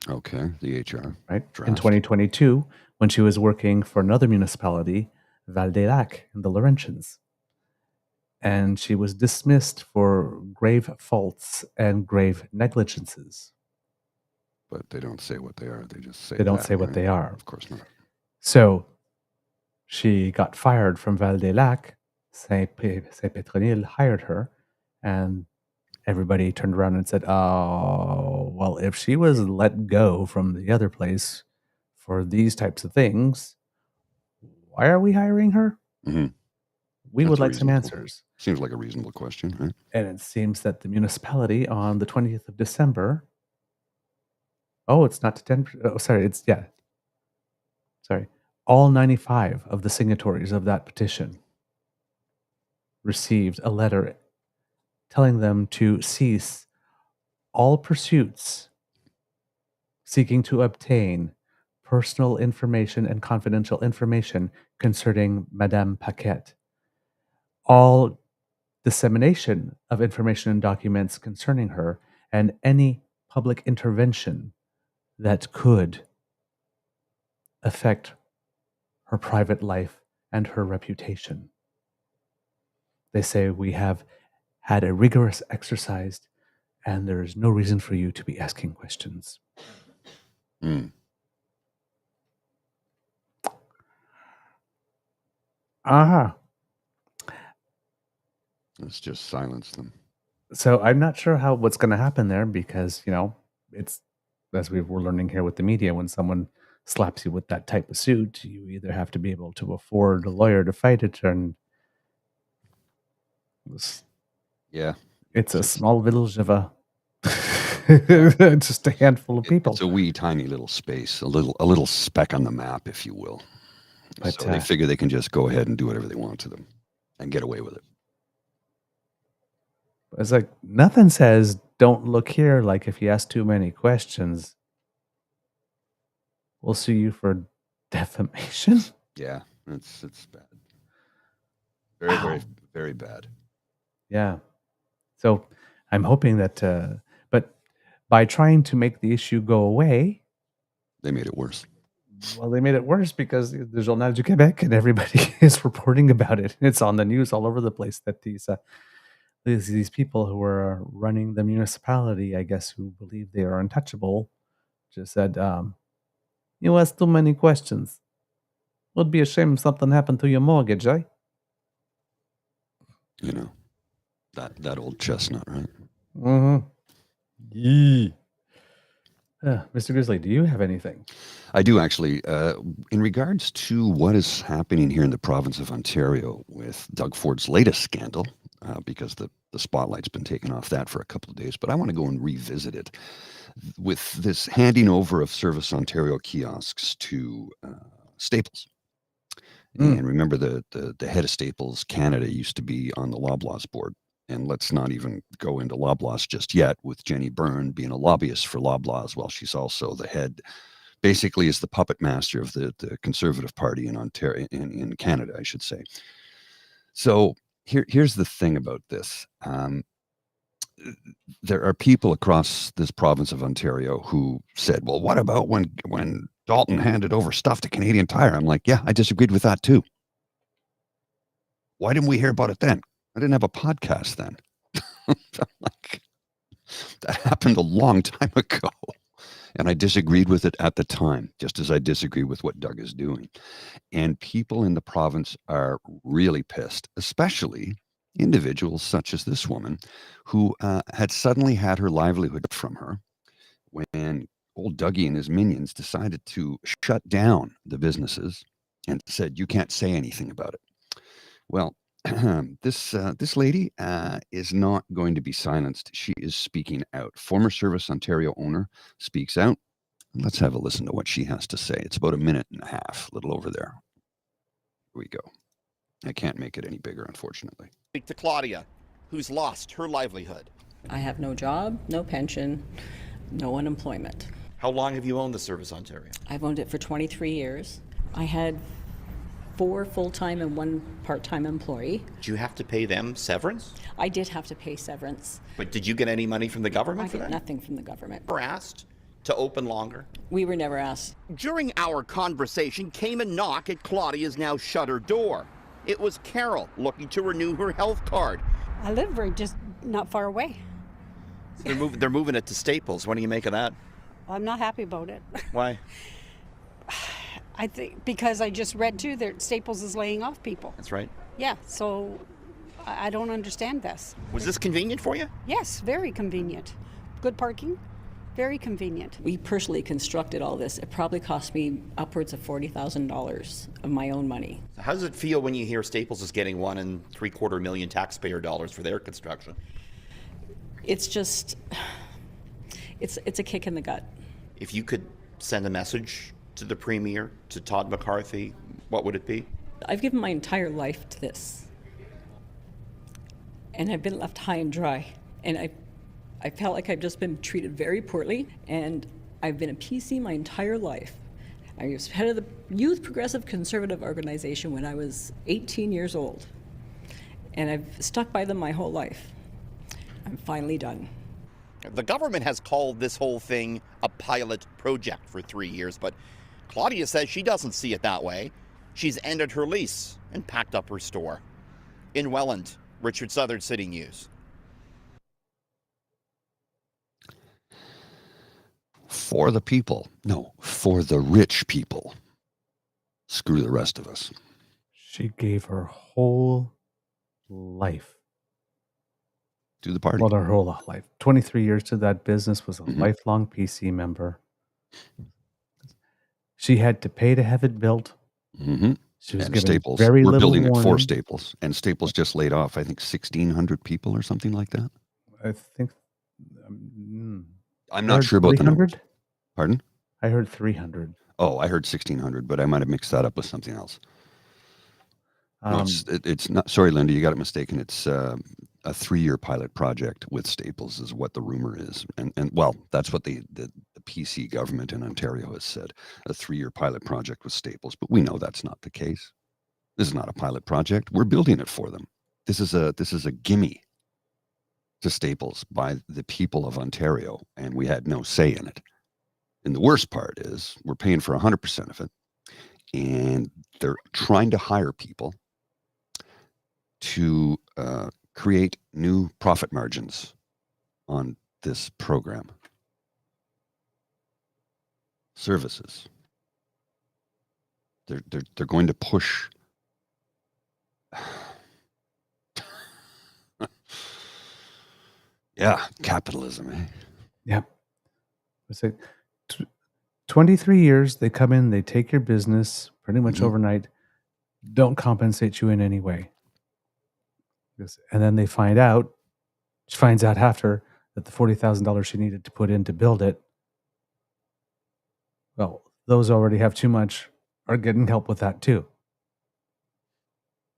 Okay, the HR. Right? Draft. In 2022, when she was working for another municipality, Val-des-Lacs, in the Laurentians. And she was dismissed for grave faults and grave negligences. But they don't say what they are. They just say They don't that, say what right? they are. Of course not. So she got fired from Val-des-Lacs. Saint-Pétronille hired her, and everybody turned around and said, oh, well, if she was let go from the other place for these types of things, why are we hiring her? Mm-hmm. We That's would like some answers. Seems like a reasonable question, right? And it seems that the municipality on the 20th of December, it's not to 10, all 95 of the signatories of that petition received a letter telling them to cease all pursuits seeking to obtain personal information and confidential information concerning Madame Paquet. All dissemination of information and documents concerning her, and any public intervention that could affect her private life and her reputation. They say we have had a rigorous exercise, and there is no reason for you to be asking questions. Let's just silence them. So I'm not sure what's going to happen there, because, it's, as we were learning here with the media, when someone slaps you with that type of suit, you either have to be able to afford a lawyer to fight it, and it's a small village of just a handful of people. It's a wee tiny little space, a little speck on the map, if you will. But so they figure they can just go ahead and do whatever they want to them and get away with it. It's like, nothing says don't look here. Like, if you ask too many questions, we'll sue you for defamation. Yeah, it's bad. Very, very, very bad. Yeah. So I'm hoping that, but by trying to make the issue go away, they made it worse. Well, they made it worse because the Journal du Québec and everybody is reporting about it. It's on the news all over the place that these people who are running the municipality, I guess, who believe they are untouchable, just said, you ask too many questions. Would be a shame if something happened to your mortgage, eh? You know, that old chestnut, right? Mm-hmm. Yee. Mr. Grizzly, do you have anything? I do, actually. In regards to what is happening here in the province of Ontario with Doug Ford's latest scandal, because the spotlight's been taken off that for a couple of days, but I want to go and revisit it with this handing over of Service Ontario kiosks to Staples. And remember, the head of Staples Canada used to be on the Loblaws board. And let's not even go into Loblaws just yet, with Jenni Byrne being a lobbyist for Loblaws. Well, she's also the head, basically is the puppet master of the Conservative Party in Ontario, in Canada, I should say. So here's the thing about this. There are people across this province of Ontario who said, well, what about when Dalton handed over stuff to Canadian Tire? I'm like, yeah, I disagreed with that too. Why didn't we hear about it then? I didn't have a podcast then. That happened a long time ago. And I disagreed with it at the time, just as I disagree with what Doug is doing. And people in the province are really pissed, especially individuals such as this woman who had suddenly had her livelihood from her when old Dougie and his minions decided to shut down the businesses and said, you can't say anything about it. Well, this lady is not going to be silenced. She is speaking out. Former Service Ontario owner speaks out. Let's have a listen to what she has to say. It's about a minute and a half, a little over there. Here we go. I can't make it any bigger, unfortunately. Speak to Claudia, who's lost her livelihood. I have no job, no pension, no unemployment. How long have you owned the Service Ontario? I've owned it for 23 years. I had 4 full-time and 1 part-time employee. Did you have to pay them severance? I did have to pay severance. But did you get any money from the government I for get that? nothing from the government. Were asked to open longer? We were never asked. During our conversation came a knock at Claudia's now shuttered door. It was Carol looking to renew her health card. I live right just not far away. They're moving it to Staples. What do you make of that? I'm not happy about it. Why? I think because I just read too that Staples is laying off people. That's right. Yeah, so I don't understand this. Was this convenient for you? Yes, very convenient. Good parking, very convenient. We personally constructed all this. It probably cost me upwards of $40,000 of my own money. So how does it feel when you hear Staples is getting $1.75 million taxpayer dollars for their construction? It's just, it's a kick in the gut. If you could send a message to the Premier, to Todd McCarthy, what would it be? I've given my entire life to this. And I've been left high and dry. And I felt like I've just been treated very poorly. And I've been a PC my entire life. I was head of the Youth Progressive Conservative Organization when I was 18 years old. And I've stuck by them my whole life. I'm finally done. The government has called this whole thing a pilot project for 3 years, but Claudia says she doesn't see it that way. She's ended her lease and packed up her store. In Welland, Richard Southern, City News. For the people. No, for the rich people. Screw the rest of us. She gave her whole life. Do the party. Well, her whole life. 23 years to that business, was a lifelong PC member. She had to pay to have it built. Mm-hmm. She was and given Staples. very We're little building it for warning. Staples. And Staples just laid off, I think, 1,600 people or something like that. I think. I'm not sure about the number. 300? Pardon? I heard 300. Oh, I heard 1,600, but I might have mixed that up with something else. No, it's not. Sorry, Linda, you got it mistaken. It's a 3-year pilot project with Staples, is what the rumor is, and well, that's what the PC government in Ontario has said. A 3-year pilot project with Staples, but we know that's not the case. This is not a pilot project. We're building it for them. This is a gimme to Staples by the people of Ontario, and we had no say in it. And the worst part is we're paying for 100% of it, and they're trying to hire people to create new profit margins on this program. Services. They're going to push. Yeah, capitalism, eh? Yeah. It's like 23 years, they come in, they take your business pretty much overnight, don't compensate you in any way. And then she finds out after that the $40,000 she needed to put in to build it, well, those already have too much are getting help with that too.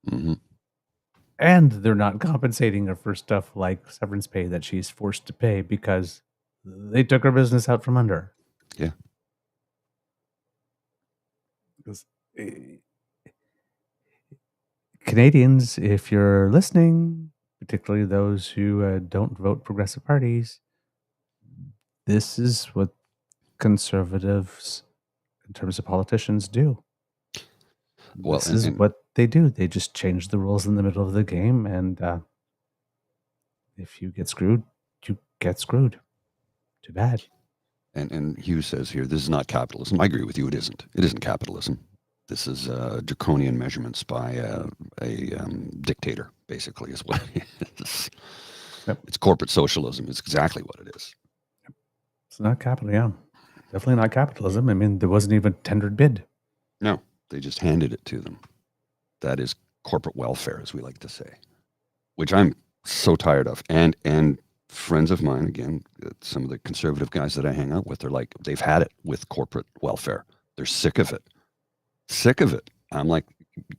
Mm-hmm. And they're not compensating her for stuff like severance pay that she's forced to pay because they took her business out from under her. Yeah. Because Canadians, if you're listening, particularly those who don't vote progressive parties, this is what conservatives, in terms of politicians, do. Well, this is what they do. They just change the rules in the middle of the game, and if you get screwed, you get screwed. Too bad. And Hugh says here, this is not capitalism. I agree with you. It isn't. It isn't capitalism. This is draconian measurements by a dictator, basically, is what it is. Yep. It's corporate socialism. It's exactly what it is. It's not capital, yeah. Definitely not capitalism. I mean, there wasn't even a tendered bid. No, they just handed it to them. That is corporate welfare, as we like to say, which I'm so tired of. And friends of mine, again, some of the conservative guys that I hang out with, they're like, they've had it with corporate welfare. They're sick of it. Sick of it. I'm like,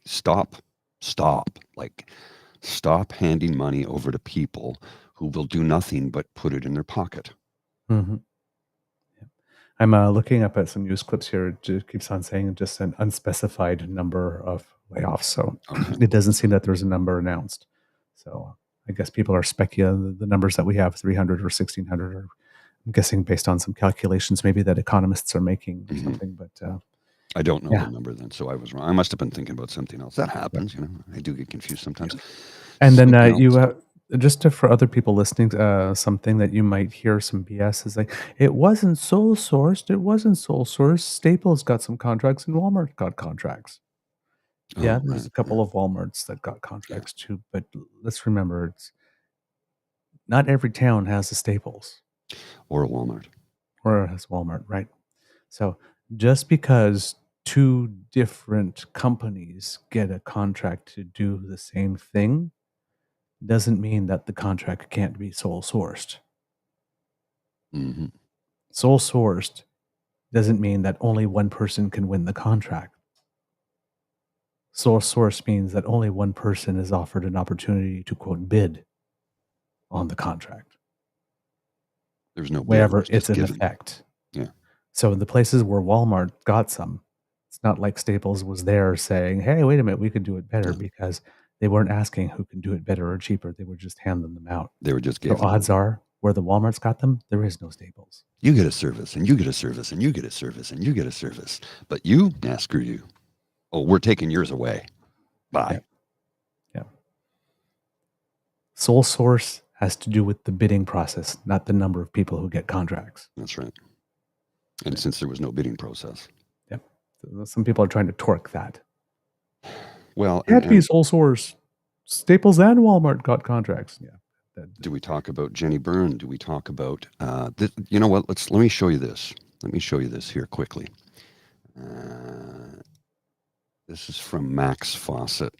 stop. Like, stop handing money over to people who will do nothing but put it in their pocket. Mm-hmm. Yeah. I'm looking up at some news clips here. It just keeps on saying just an unspecified number of layoffs. So it doesn't seem that there's a number announced. So I guess people are speculating the numbers that we have, 300 or 1,600, or I'm guessing based on some calculations maybe that economists are making or something. But I don't know the number then, so I was wrong. I must have been thinking about something else. That happens, you know. I do get confused sometimes. And then you just for other people listening, something that you might hear some BS is like, it wasn't sole sourced. It wasn't sole sourced. Staples got some contracts and Walmart got contracts. Yeah, there's a couple of Walmarts that got contracts too. But let's remember, it's not every town has a Staples. Or a Walmart. Or has Walmart, right? So just because two different companies get a contract to do the same thing doesn't mean that the contract can't be sole sourced. Mm-hmm. Sole sourced doesn't mean that only one person can win the contract. Sole source means that only one person is offered an opportunity to, quote, bid on the contract. There's no bid, wherever it's it's in given. effect. Yeah. So in the places where Walmart got some, it's not like Staples was there saying, hey, wait a minute, we could do it better, because they weren't asking who can do it better or cheaper. They were just handing them out. They were just So giving odds are, where the Walmarts got them, there is no Staples. You get a service, and you get a service, and you get a service, and you get a service. But you, screw you. Oh, we're taking yours away. Bye. Yeah. Sole source has to do with the bidding process, not the number of people who get contracts. That's right. And since there was no bidding process. Yep. Some people are trying to torque that. Well, it had to be sole source. Staples and Walmart got contracts. Yeah. Do we talk about Jenni Byrne? Do we talk about you know what? Let me show you this. Let me show you this here quickly. This is from Max Fawcett,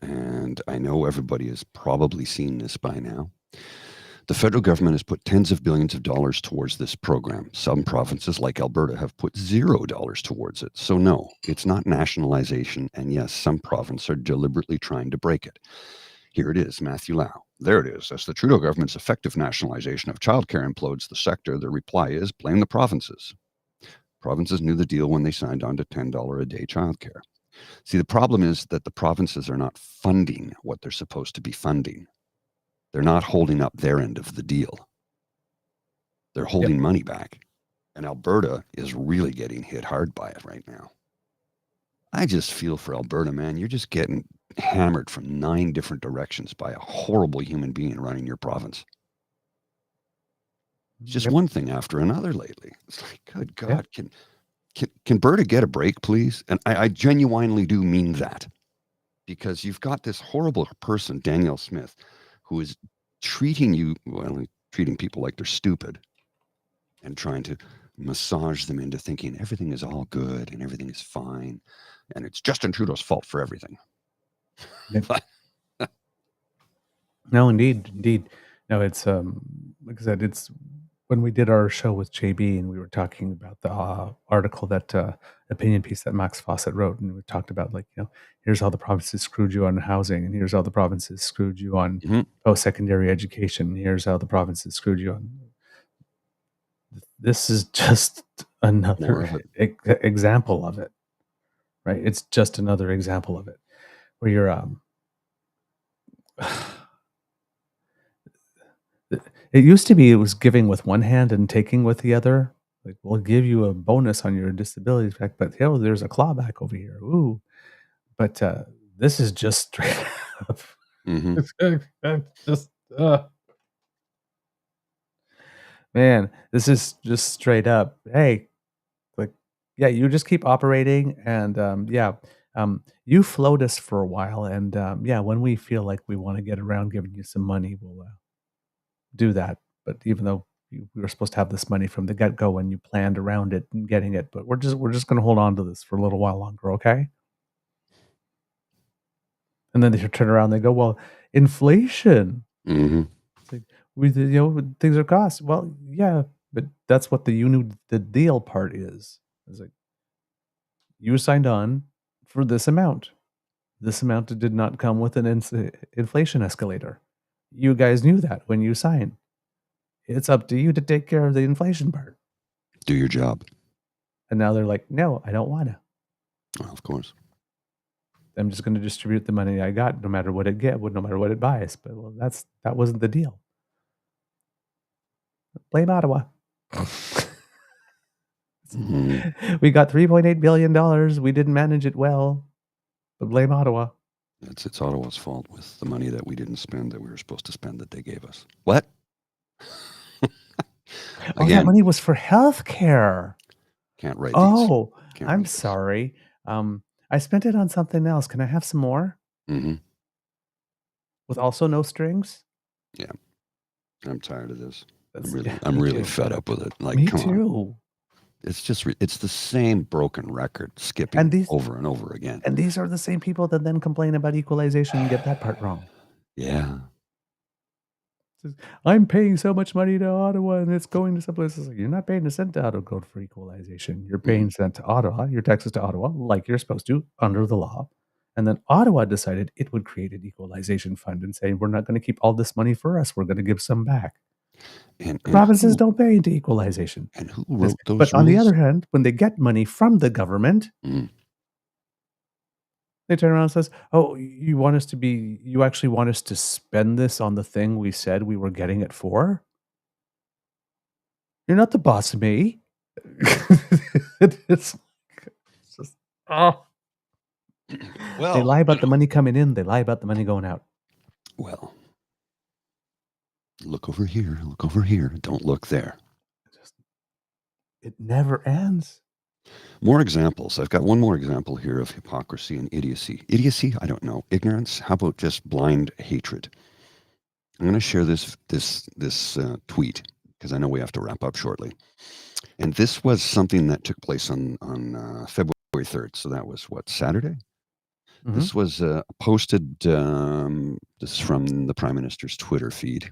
and I know everybody has probably seen this by now. The federal government has put tens of billions of dollars towards this program. Some provinces, like Alberta, have put $0 towards it. So no, it's not nationalization. And yes, some provinces are deliberately trying to break it. Here it is, Matthew Lau. There it is. As the Trudeau government's effective nationalization of childcare implodes the sector, the reply is blame the provinces. Provinces knew the deal when they signed on to $10 a day childcare. See, the problem is that the provinces are not funding what they're supposed to be funding. They're not holding up their end of the deal. They're holding money back. And Alberta is really getting hit hard by it right now. I just feel for Alberta, man. You're just getting hammered from 9 different directions by a horrible human being running your province. It's just one thing after another lately. It's like, good God, can Berta get a break, please? And I genuinely do mean that. Because you've got this horrible person, Danielle Smith, who is treating people like they're stupid and trying to massage them into thinking everything is all good and everything is fine. And it's Justin Trudeau's fault for everything. No, indeed. No, it's like I said, it's when we did our show with JB and we were talking about the article, that opinion piece that Max Fawcett wrote, and we talked about, like, here's how the provinces screwed you on housing, and here's how the provinces screwed you on post-secondary education, and here's how the provinces screwed you on. This is just another example of it, right? It's just another example of it, where you're it used to be it was giving with one hand and taking with the other. Like, we'll give you a bonus on your disability check, but there's a clawback over here. Ooh. But this is just straight up. It's just Man, this is just straight up. Hey, like, yeah, you just keep operating, and you float us for a while, and yeah, when we feel like we want to get around giving you some money, we'll do that. But even though we were supposed to have this money from the get go, and you planned around it and getting it, but we're just going to hold on to this for a little while longer, okay? And then they turn around, and they go, well, inflation. Mm-hmm. It's like, things are cost. Well, yeah, but that's what the deal part is. It's like, you signed on for this amount. This amount did not come with an inflation escalator. You guys knew that when you signed. It's up to you to take care of the inflation part. Do your job. And now they're like, no, I don't want to. Well, of course. I'm just going to distribute the money I got, no matter what no matter what it buys. But well, that wasn't the deal. Blame Ottawa. We got $3.8 billion. We didn't manage it well, but blame Ottawa. It's Ottawa's fault with the money that we didn't spend that we were supposed to spend that they gave us. What? That money was for health care. Can't write these. Oh, Can't I'm write this. sorry. I spent it on something else. Can I have some more? Mm-hmm. With also no strings? Yeah. I'm tired of this. That's- I'm me really too. fed up with it. Like, Me come on. too. It's just, it's the same broken record skipping And these- over and over again. And these are the same people that then complain about equalization and get that part wrong. Yeah. I'm paying so much money to Ottawa and it's going to some places. Like, you're not paying a cent to Ottawa Code for equalization. You're paying cent to Ottawa, your taxes to Ottawa, like you're supposed to under the law. And then Ottawa decided it would create an equalization fund and say, we're not going to keep all this money for us. We're going to give some back. And Provinces don't pay into equalization. And who wrote those But on rules? the other hand, when they get money from the government, they turn around and says, oh, you actually want us to spend this on the thing we said we were getting it for? You're not the boss of me. It's just, oh. Well, they lie about the money coming in. They lie about the money going out. Well, look over here. Look over here. Don't look there. It never ends. More examples. I've got one more example here of hypocrisy and idiocy. Idiocy? I don't know. Ignorance? How about just blind hatred? I'm going to share this tweet because I know we have to wrap up shortly. And this was something that took place on February 3rd. So that was what, Saturday? Mm-hmm. This was posted. This is from the Prime Minister's Twitter feed.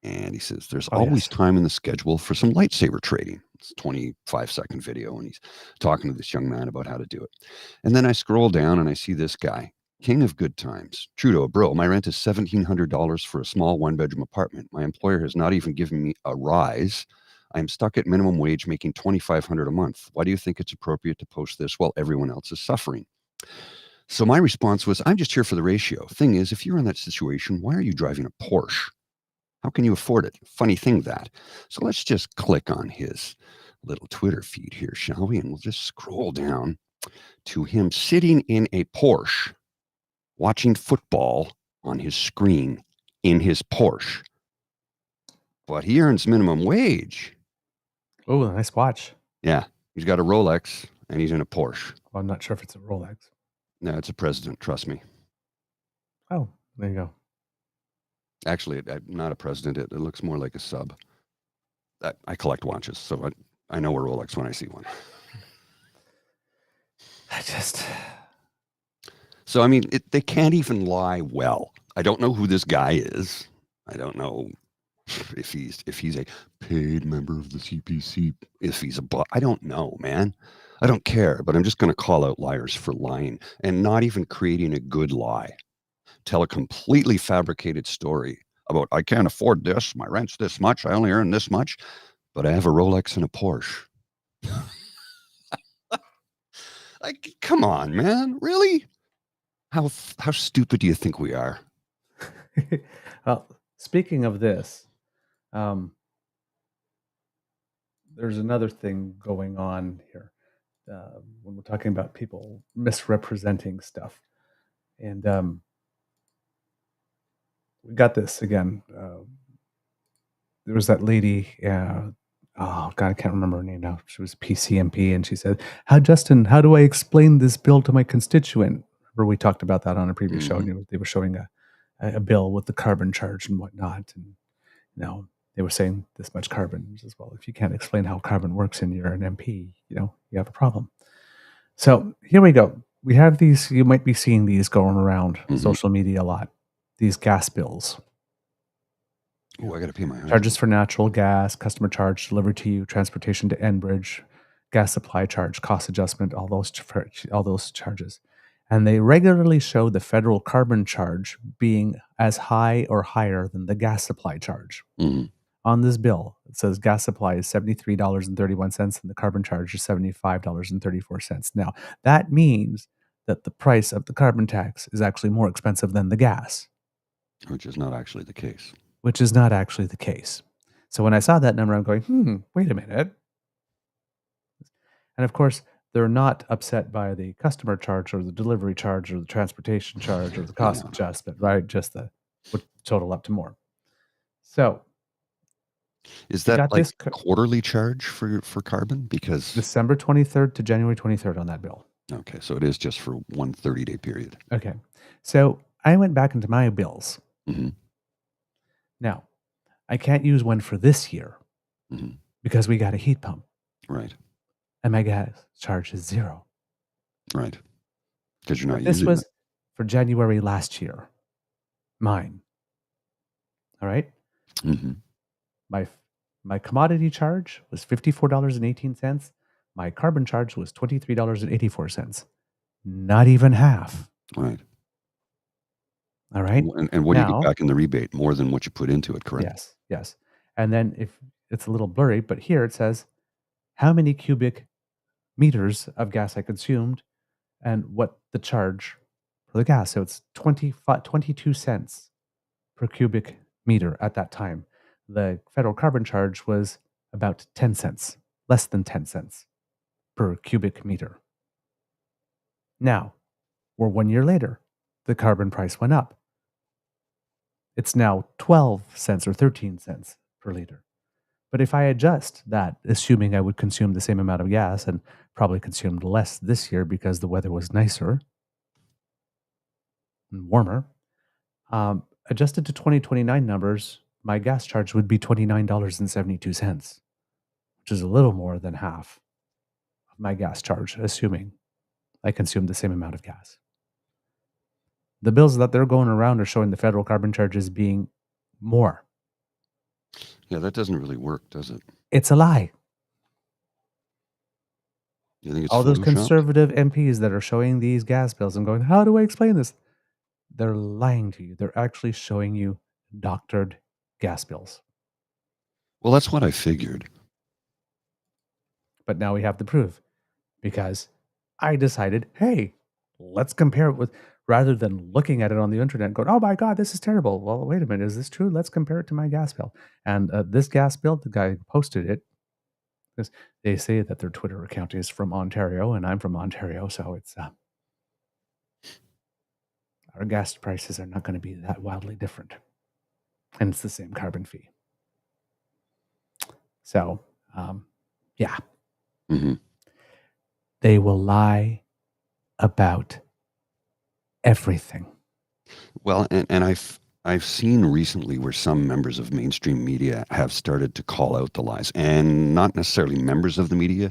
And he says, there's always time in the schedule for some lightsaber trading. It's a 25-second video, and he's talking to this young man about how to do it. And then I scroll down, and I see this guy, king of good times. Trudeau, bro, my rent is $1,700 for a small one-bedroom apartment. My employer has not even given me a rise. I'm stuck at minimum wage, making $2,500 a month. Why do you think it's appropriate to post this while everyone else is suffering? So my response was, I'm just here for the ratio. Thing is, if you're in that situation, why are you driving a Porsche? How can you afford it? Funny thing that. So let's just click on his little Twitter feed here, shall we? And we'll just scroll down to him sitting in a Porsche, watching football on his screen in his Porsche. But he earns minimum wage. Oh, nice watch. Yeah. He's got a Rolex and he's in a Porsche. Well, I'm not sure if it's a Rolex. No, it's a president. Trust me. Oh, there you go. Actually, I'm not a president. It looks more like a sub. I collect watches, so I know a Rolex when I see one. So, I mean, they can't even lie well. I don't know who this guy is. I don't know if he's a paid member of the CPC, if he's a I don't know, man. I don't care, but I'm just going to call out liars for lying and not even creating a good lie. Tell a completely fabricated story about, I can't afford this, my rent's this much, I only earn this much, but I have a Rolex and a Porsche. Like, come on, man, really? How stupid do you think we are? Well, speaking of this, there's another thing going on here when we're talking about people misrepresenting stuff. And we got this again. there was that lady. Oh God, I can't remember her name now. She was PCMP, and she said, "How Justin? How do I explain this bill to my constituent?" Remember we talked about that on a previous show. And they were showing a bill with the carbon charge and whatnot, and they were saying this much carbon as well. If you can't explain how carbon works and you're an MP, you have a problem. So here we go. We have these. You might be seeing these going around social media a lot. These gas bills. Oh, I got to pay my Charges for natural gas, customer charge, delivery to you, transportation to Enbridge, gas supply charge, cost adjustment, all those charges. And they regularly show the federal carbon charge being as high or higher than the gas supply charge. On this bill, it says gas supply is $73.31 and the carbon charge is $75.34. Now, that means that the price of the carbon tax is actually more expensive than the gas. Which is not actually the case. So when I saw that number, I'm going, wait a minute. And of course, they're not upset by the customer charge or the delivery charge or the transportation charge or the cost adjustment, right? Just the would total up to more. So is that like quarterly charge for carbon? Because December 23rd to January 23rd on that bill. Okay, so it is just for one 30-day period. Okay. So I went back into my bills. Now, I can't use one for this year because we got a heat pump. Right. And my gas charge is $0. Right. Because you're not using it. This was for January last year. Mine. All right? My commodity charge was $54.18. My carbon charge was $23.84. Not even half. Right. All right. And what do you get back in the rebate? More than what you put into it, correct? Yes. And then if it's a little blurry, but here it says how many cubic meters of gas I consumed and what the charge for the gas. So it's 22 cents per cubic meter at that time. The federal carbon charge was about 10 cents, less than 10 cents per cubic meter. Now, we're 1 year later. The carbon price went up. It's now 12 cents or 13 cents per liter. But if I adjust that, assuming I would consume the same amount of gas and probably consumed less this year because the weather was nicer and warmer, adjusted to 2029 numbers, my gas charge would be $29.72, which is a little more than half of my gas charge, assuming I consumed the same amount of gas. The bills that they're going around are showing the federal carbon charges being more. Yeah, that doesn't really work, does it? It's a lie. You think it's all those Photoshopped? conservative MPs that are showing these gas bills and going, how do I explain this? They're lying to you. They're actually showing you doctored gas bills. Well, that's what I figured. But now we have the proof because I decided, hey, let's compare it with, rather than looking at it on the internet and going, oh my God, this is terrible. Well, wait a minute. Is this true? Let's compare it to my gas bill. And this gas bill, the guy who posted it, because they say that their Twitter account is from Ontario and I'm from Ontario. So it's, our gas prices are not going to be that wildly different. And it's the same carbon fee. So, yeah. They will lie about everything. Well, and I've seen recently where some members of mainstream media have started to call out the lies, and not necessarily members of the media,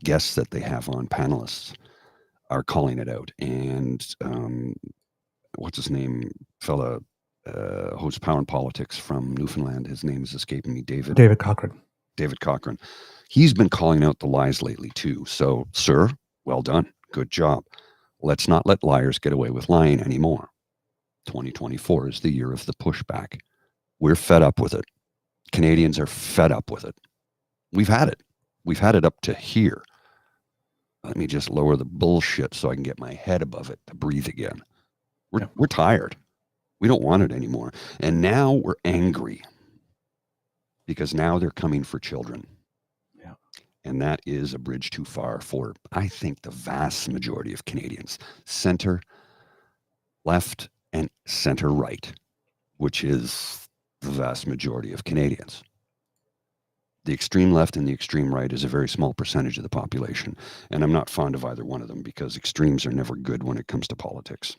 guests that they have on, panelists, are calling it out. And what's his name, fella, hosts Power and Politics from Newfoundland. His name is escaping me. David Cochran. David Cochran. He's been calling out the lies lately too. So, sir, well done. Good job. Let's not let liars get away with lying anymore. 2024 is the year of the pushback. We're fed up with it. Canadians are fed up with it. We've had it. We've had it up to here. Let me just lower the bullshit so I can get my head above it to breathe again. We're tired. We don't want it anymore. And now we're angry because now they're coming for children. Yeah. And that is a bridge too far for, I think, the vast majority of Canadians. Center, left, and center right, which is the vast majority of Canadians. The extreme left and the extreme right is a very small percentage of the population. And I'm not fond of either one of them because extremes are never good when it comes to politics.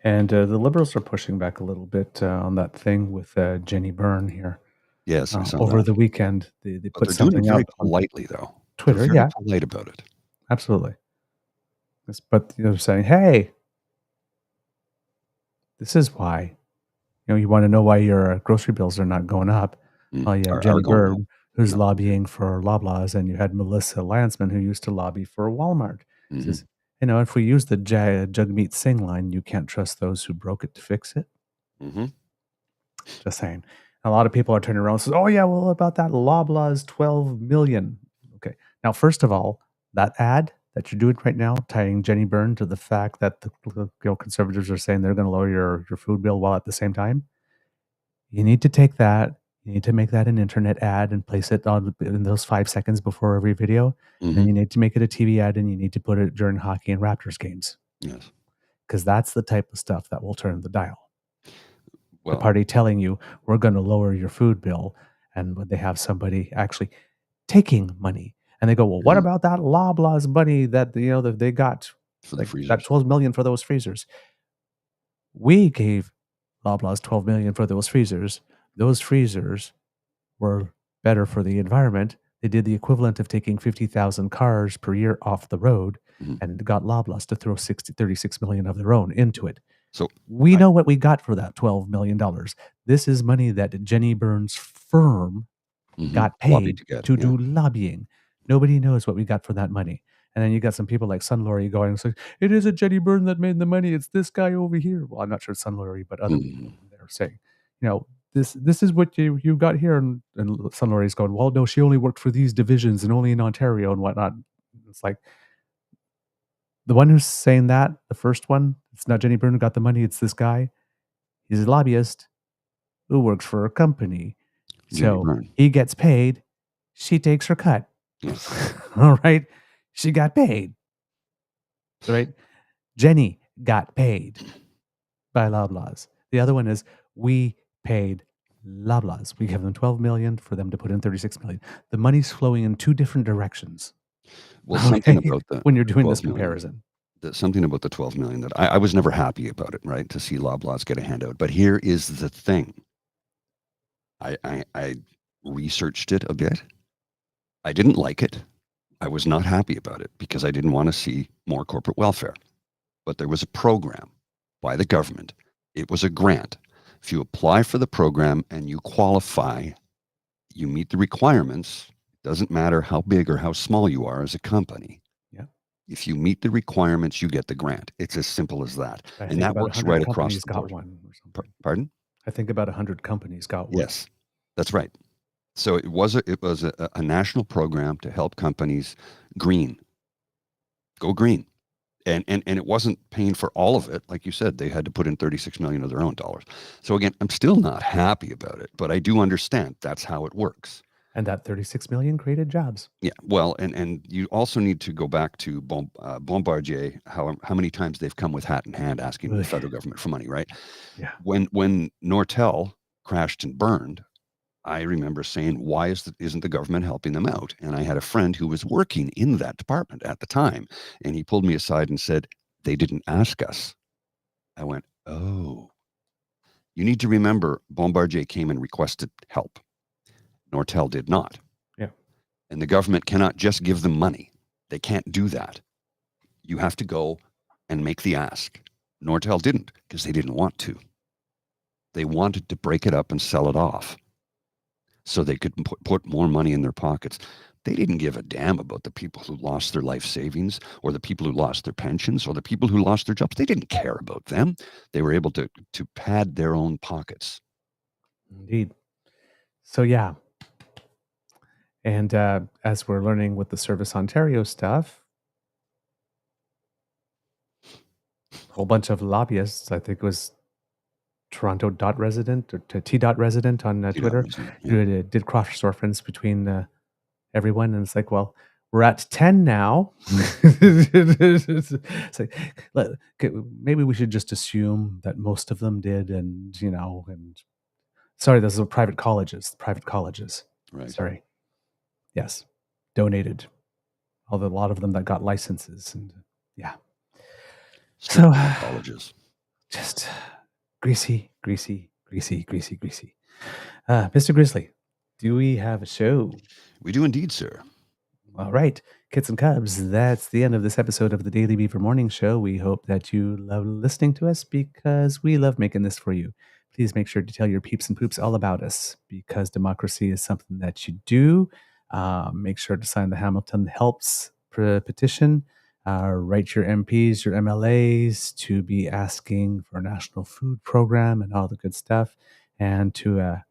And the Liberals are pushing back a little bit on that thing with Jenni Byrne here. Yes, I saw over that. the weekend. They But put they're doing something it very out on politely, though. Twitter. They're very Yeah, polite about it. absolutely. But they're saying, hey, this is why. You want to know why your grocery bills are not going up. Well, you have Are Jenni going up. Byrne, who's Yeah. lobbying for Loblaws, and you had Melissa Lansman, who used to lobby for Walmart. Says, if we use the Jugmeat Sing line, you can't trust those who broke it to fix it. Just saying. A lot of people are turning around and says, oh, yeah, well, about that Loblaws 12 million. Okay. Now, first of all, that ad that you're doing right now, tying Jenni Byrne to the fact that the conservatives are saying they're going to lower your food bill while at the same time, you need to take that. You need to make that an internet ad and place it in those 5 seconds before every video. And then you need to make it a TV ad and you need to put it during hockey and Raptors games. Yes. Because that's the type of stuff that will turn the dial. Well, the party telling you we're going to lower your food bill, and when they have somebody actually taking money, and they go, well, what about that Loblaws money that that they got for the freezers? That 12 million for those freezers? We gave Loblaws 12 million for those freezers. Those freezers were better for the environment. They did the equivalent of taking 50,000 cars per year off the road, and got Loblaws to throw 36 million of their own into it. So we know what we got for that $12 million. This is money that Jenni Byrne's firm got paid to do lobbying. Nobody knows what we got for that money. And then you got some people like Sun Laurie going, so it isn't Jenni Byrne that made the money. It's this guy over here. Well, I'm not sure it's Sun Laurie, but other people they're saying, this is what you got here. And Sun Laurie's going, well, no, she only worked for these divisions and only in Ontario and whatnot. It's like, the one who's saying that, the first one, it's not Jenni Byrne who got the money, it's this guy. He's a lobbyist who works for a company. So he gets paid, she takes her cut. All right? She got paid. Right? Jenni got paid by Loblaws. The other one is we paid Loblaws. We give them 12 million for them to put in 36 million. The money's flowing in two different directions. Well, something about that when you're doing this comparison. Something about the 12 million that I was never happy about it, right? To see Loblaws get a handout. But here is the thing. I researched it a bit. I didn't like it. I was not happy about it because I didn't want to see more corporate welfare. But there was a program by the government. It was a grant. If you apply for the program and you qualify, you meet the requirements. Doesn't matter how big or how small you are as a company. Yeah. If you meet the requirements, you get the grant. It's as simple as that. And that works right across the board. Pardon? I think about 100 companies got one. Yes, that's right. So it was a national program to help companies go green. And it wasn't paying for all of it. Like you said, they had to put in 36 million of their own dollars. So again, I'm still not happy about it, but I do understand that's how it works. And that 36 million created jobs. Yeah, well, and you also need to go back to Bombardier, how many times they've come with hat in hand asking the federal government for money, right? Yeah. When Nortel crashed and burned, I remember saying, why isn't the government helping them out? And I had a friend who was working in that department at the time, and he pulled me aside and said, they didn't ask us. I went, oh. You need to remember, Bombardier came and requested help. Nortel did not. Yeah. And the government cannot just give them money. They can't do that. You have to go and make the ask. Nortel didn't because they didn't want to. They wanted to break it up and sell it off so they could put more money in their pockets. They didn't give a damn about the people who lost their life savings or the people who lost their pensions or the people who lost their jobs. They didn't care about them. They were able to pad their own pockets. Indeed. So, yeah. And as we're learning with the Service Ontario stuff, a whole bunch of lobbyists, I think it was Toronto resident or T resident on Twitter, who did cross-reference between everyone. And it's like, well, we're at 10 now. It's like, maybe we should just assume that most of them did. And, and Sorry, those are private colleges. Private colleges. Right. Sorry. Yes. Donated. Although a lot of them that got licenses. And yeah. So, So colleges. just greasy. Mr. Grizzly, do we have a show? We do indeed, sir. All right, kids and cubs, that's the end of this episode of the Daily Beaver Morning Show. We hope that you love listening to us because we love making this for you. Please make sure to tell your peeps and poops all about us because democracy is something that you do. Make sure to sign the Hamilton Helps petition. Write your MPs, your MLAs to be asking for a national food program and all the good stuff, and to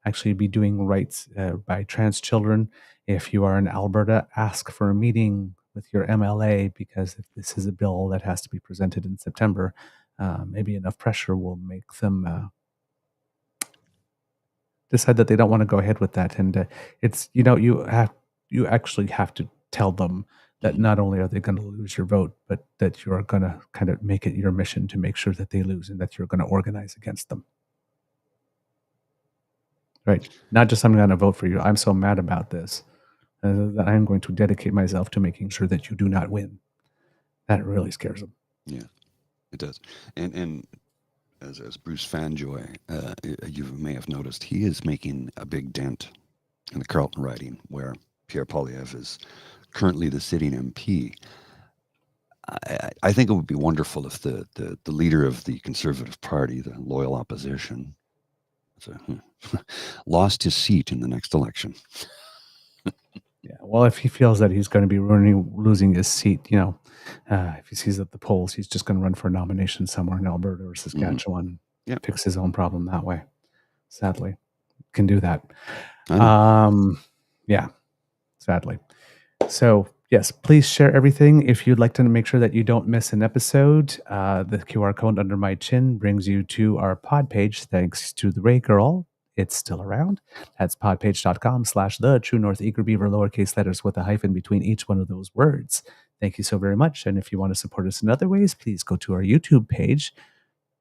actually be doing rights by trans children. If you are in Alberta, ask for a meeting with your MLA because if this is a bill that has to be presented in September, maybe enough pressure will make them decide that they don't want to go ahead with that. And it's, you actually have to tell them that not only are they going to lose your vote, but that you're going to kind of make it your mission to make sure that they lose and that you're going to organize against them. Right. Not just I'm going to vote for you. I'm so mad about this that I'm going to dedicate myself to making sure that you do not win. That really scares them. Yeah, it does. And as Bruce Fanjoy, you may have noticed, he is making a big dent in the Carleton riding where Pierre Poilievre is currently the sitting MP. I think it would be wonderful if the leader of the Conservative Party, the loyal opposition, lost his seat in the next election. Yeah, well, if he feels that he's going to be losing his seat, if he sees at the polls, he's just going to run for a nomination somewhere in Alberta or Saskatchewan and fix his own problem that way. Sadly, can do that. Yeah, sadly. So, yes, please share everything. If you'd like to make sure that you don't miss an episode, the QR code under my chin brings you to our pod page, thanks to the Ray Girl. It's still around. That's podpage.com/the True North Eager Beaver, lowercase letters with a hyphen between each one of those words. Thank you so very much. And if you want to support us in other ways, please go to our YouTube page,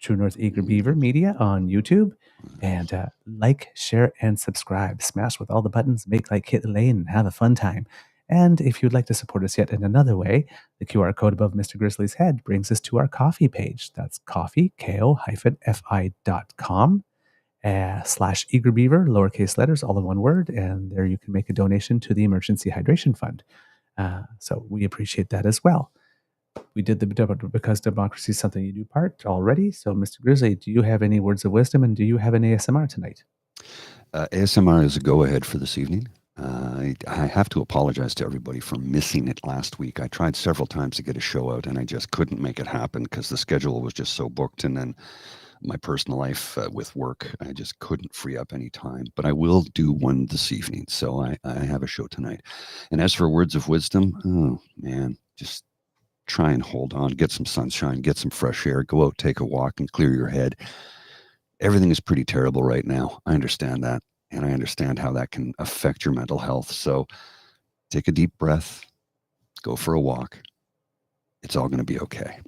True North Eager Beaver Media on YouTube, and like, share, and subscribe. Smash with all the buttons, make like, hit the lane, and have a fun time. And if you'd like to support us yet in another way, the QR code above Mr. Grizzly's head brings us to our coffee page. That's coffee, ko-fi.com. /Eager Beaver, lowercase letters, all in one word, and there you can make a donation to the Emergency Hydration Fund. So we appreciate that as well. We did the Because Democracy is Something You Do part already. So, Mr. Grizzly, do you have any words of wisdom, and do you have an ASMR tonight? ASMR is a go-ahead for this evening. I have to apologize to everybody for missing it last week. I tried several times to get a show out, and I just couldn't make it happen because the schedule was just so booked, and then my personal life with work, I just couldn't free up any time. But I will do one this evening, so I have a show tonight. And as for words of wisdom, oh man, just try and hold on, get some sunshine, get some fresh air, go out, take a walk, and clear your head. Everything is pretty terrible right now. I understand that, and I understand how that can affect your mental health. So take a deep breath, go for a walk. It's all going to be okay.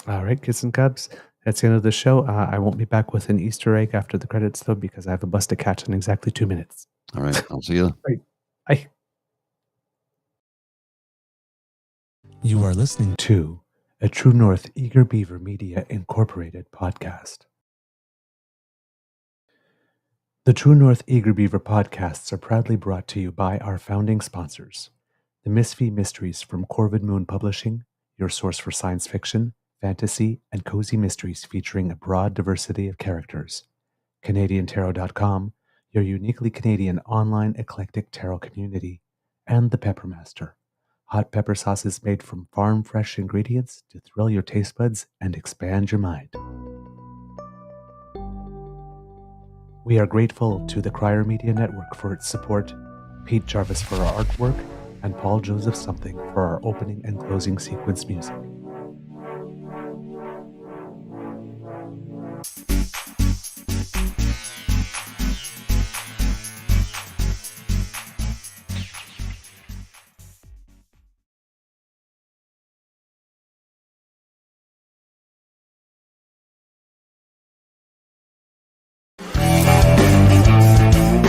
All right, kids and cubs. That's the end of the show. I won't be back with an Easter egg after the credits, though, because I have a bus to catch in exactly 2 minutes. All right. I'll see you. Right. Bye. You are listening to a True North Eager Beaver Media Incorporated podcast. The True North Eager Beaver podcasts are proudly brought to you by our founding sponsors, the Misfit Mysteries from Corvid Moon Publishing, your source for science fiction, fantasy, and cozy mysteries featuring a broad diversity of characters. CanadianTarot.com, your uniquely Canadian online eclectic tarot community. And The Peppermaster, hot pepper sauces made from farm-fresh ingredients to thrill your taste buds and expand your mind. We are grateful to the Crier Media Network for its support, Pete Jarvis for our artwork, and Paul Joseph Something for our opening and closing sequence music.